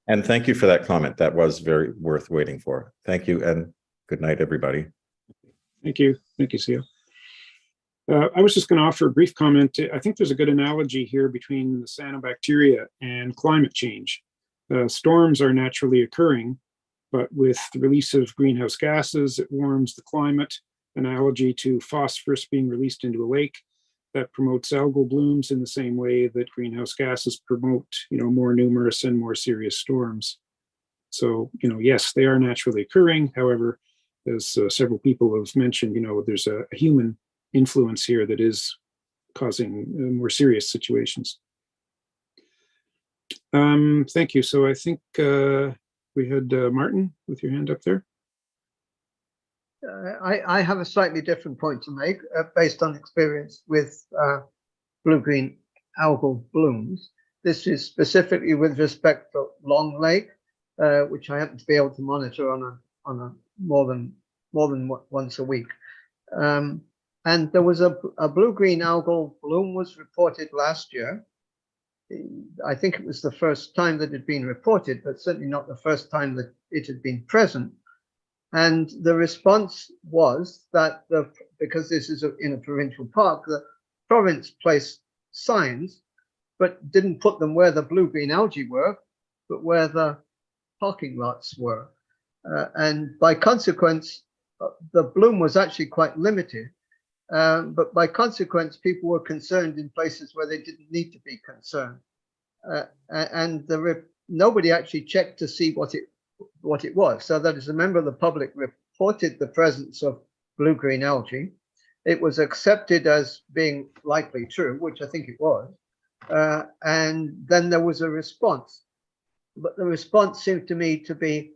And thank you for that comment. That was very worth waiting for. Thank you, and good night, everybody. Thank you. Thank you, Sia. I was just going to offer a brief comment. I think there's a good analogy here between the cyanobacteria and climate change. Storms are naturally occurring, but with the release of greenhouse gases, it warms the climate. Analogy to phosphorus being released into a lake that promotes algal blooms in the same way that greenhouse gases promote, more numerous and more serious storms. So, yes, they are naturally occurring. However, as several people have mentioned, there's a human influence here that is causing more serious situations. Thank you. So I think we had Martin with your hand up there. I have a slightly different point to make based on experience with blue-green algal blooms. This is specifically with respect to Long Lake, which I happen to be able to monitor on a more than once a week. And there was a blue-green algal bloom was reported last year. I think it was the first time that it had been reported, but certainly not the first time that it had been present. And the response was that because this is in a provincial park, the province placed signs, but didn't put them where the blue-green algae were, but where the parking lots were. And by consequence, the bloom was actually quite limited. But by consequence, people were concerned in places where they didn't need to be concerned. And nobody actually checked to see what it was. So that as a member of the public reported the presence of blue-green algae, it was accepted as being likely true, which I think it was. And then there was a response. But the response seemed to me to be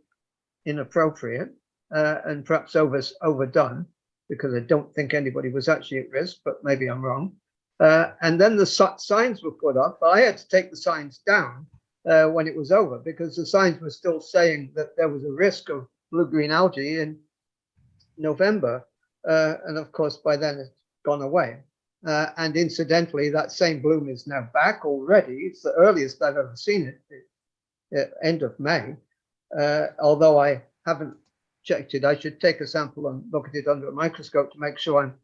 inappropriate and perhaps overdone, because I don't think anybody was actually at risk, but maybe I'm wrong. And then the signs were put up. I had to take the signs down when it was over, because the signs were still saying that there was a risk of blue-green algae in November. And of course, by then it's gone away. And incidentally, that same bloom is now back already. It's the earliest I've ever seen it, end of May. Although I haven't checked it, I should take a sample and look at it under a microscope to make sure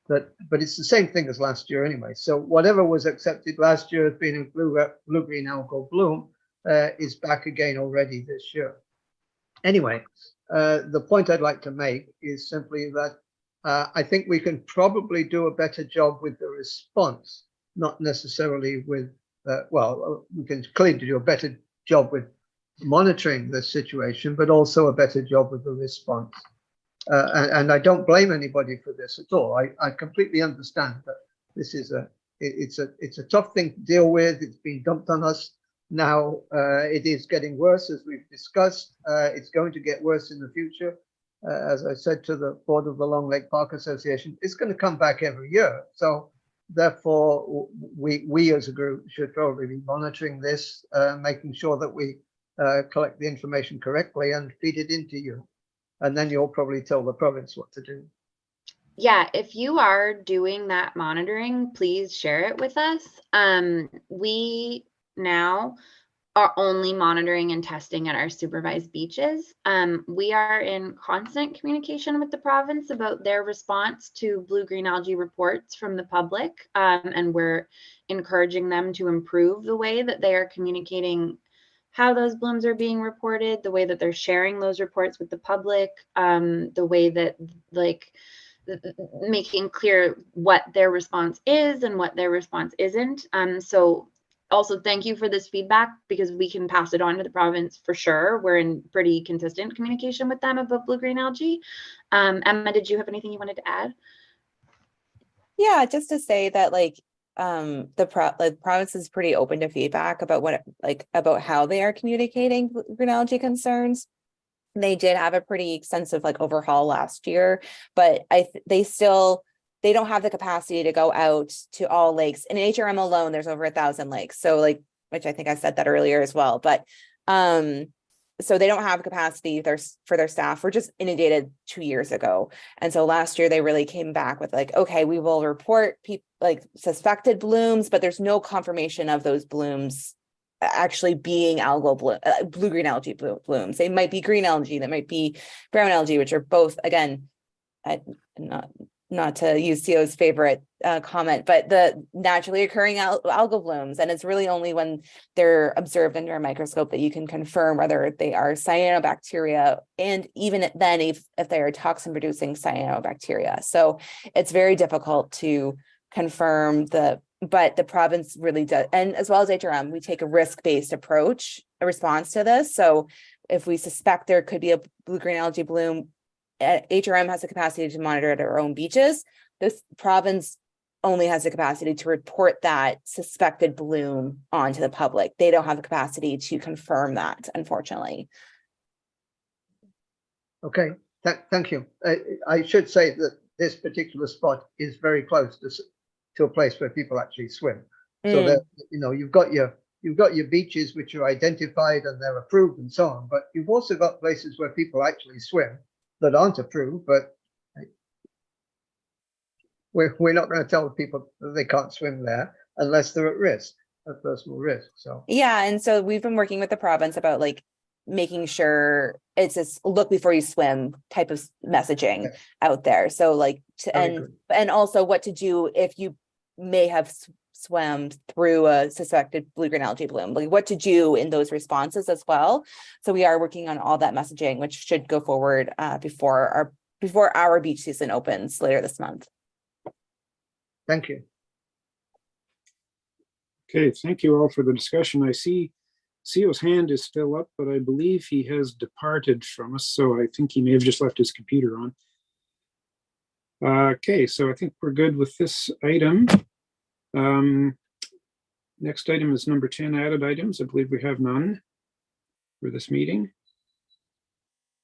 but it's the same thing as last year anyway. So whatever was accepted last year as being a blue-green algal bloom is back again already this year. Anyway, the point I'd like to make is simply that I think we can probably do a better job with the response, not necessarily with, we can clearly do a better job with monitoring the situation, but also a better job with the response. And I don't blame anybody for this at all. I completely understand that this is it's a tough thing to deal with. It's been dumped on us now. It is getting worse, as we've discussed. It's going to get worse in the future. As I said to the board of the Long Lake Park Association, it's going to come back every year. So therefore, we as a group should probably be monitoring this, making sure that we collect the information correctly and feed it into you. And then you'll probably tell the province what to do. Yeah, if you are doing that monitoring, please share it with us. We now are only monitoring and testing at our supervised beaches. We are in constant communication with the province about their response to blue-green algae reports from the public, and we're encouraging them to improve the way that they are communicating how those blooms are being reported, the way that they're sharing those reports with the public, the way that making clear what their response is and what their response isn't. So also thank you for this feedback, because we can pass it on to the province for sure. We're in pretty consistent communication with them about blue-green algae. Emma, did you have anything you wanted to add? Yeah, just to say that the province is pretty open to feedback about about how they are communicating green algae concerns. They did have a pretty extensive overhaul last year, but they don't have the capacity to go out to all lakes. In HRM alone, there's over 1,000 lakes. So which I think I said that earlier as well, but so they don't have capacity for their staff. We're just inundated 2 years ago. And so last year they really came back with okay, we will report suspected blooms, but there's no confirmation of those blooms actually being blue-green algae blooms. They might be green algae, that might be brown algae, which are both, again, not to use CO's favorite comment, but the naturally occurring algal blooms. And it's really only when they're observed under a microscope that you can confirm whether they are cyanobacteria, and even then if they are toxin-producing cyanobacteria. So it's very difficult to confirm but the province really does, and as well as HRM, we take a risk-based approach, a response to this. So if we suspect there could be a blue-green algae bloom, HRM has the capacity to monitor at our own beaches. This province only has the capacity to report that suspected bloom onto the public. They don't have the capacity to confirm that, unfortunately. Okay, thank you. I should say that this particular spot is very close to a place where people actually swim. So that, you know, you've got your beaches which are identified and they're approved and so on, but you've also got places where people actually swim that aren't approved, but we're not going to tell people that they can't swim there unless they're at risk, at personal risk. So Yeah, and so we've been working with the province about like making sure it's this look before you swim type of messaging out there. So like and also what to do if you may have swam through a suspected blue-green algae bloom, like what to do in those responses as well. So we are working on all that messaging, which should go forward before our beach season opens later this month. thank you. Okay, thank you all for the discussion. I see Ceo's hand is still up, but I believe he has departed from us, so I think he may have just left his computer on. Okay, so I think we're good with this item. Next item is number 10, added items. I believe we have none for this meeting.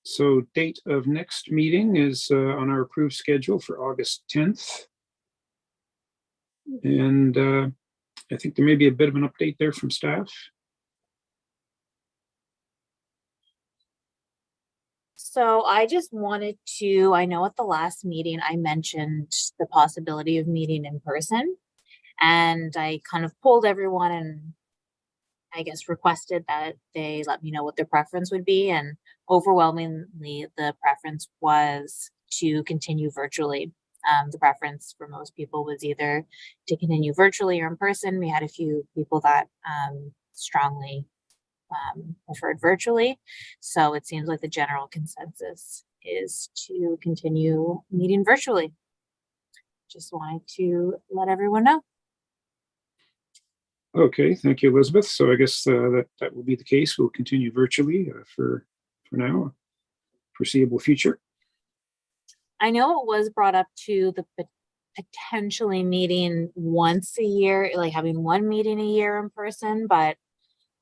So date of next meeting is on our approved schedule for August 10th. And I think there may be a bit of an update there from staff. So I just wanted to, I know at the last meeting, I mentioned the possibility of meeting in person. And I kind of polled everyone and I guess requested that they let me know what their preference would be. And overwhelmingly, the preference was to continue virtually. The preference for most people was either to continue virtually or in person. We had a few people that strongly preferred virtually. So it seems like the general consensus is to continue meeting virtually. Just wanted to let everyone know. Okay, thank you, Elizabeth. So I guess that will be the case. We'll continue virtually for now, foreseeable future. I know it was brought up to the potentially meeting once a year, like having one meeting a year in person, but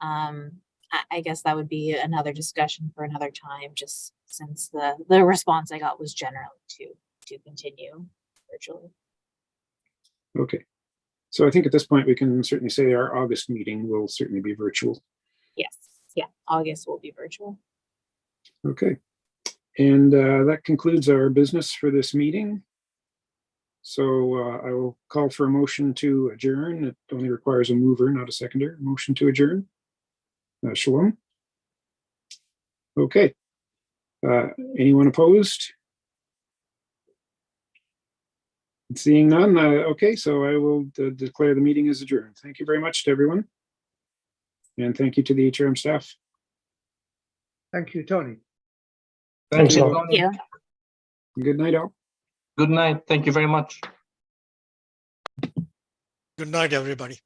I guess that would be another discussion for another time, just since the response I got was generally to continue virtually. Okay. So I think at this point we can certainly say our August meeting will certainly be virtual. Yes. Yeah. August will be virtual. Okay. And that concludes our business for this meeting. So I will call for a motion to adjourn. It only requires a mover, not a seconder. Motion to adjourn. Shalom. Okay. Anyone opposed? Seeing none. Okay, so I will declare the meeting as adjourned. Thank you very much to everyone. And thank you to the HRM staff. Thank you, Tony. Thank you, Thank you. Good night, all. Good night. Thank you very much. Good night, everybody.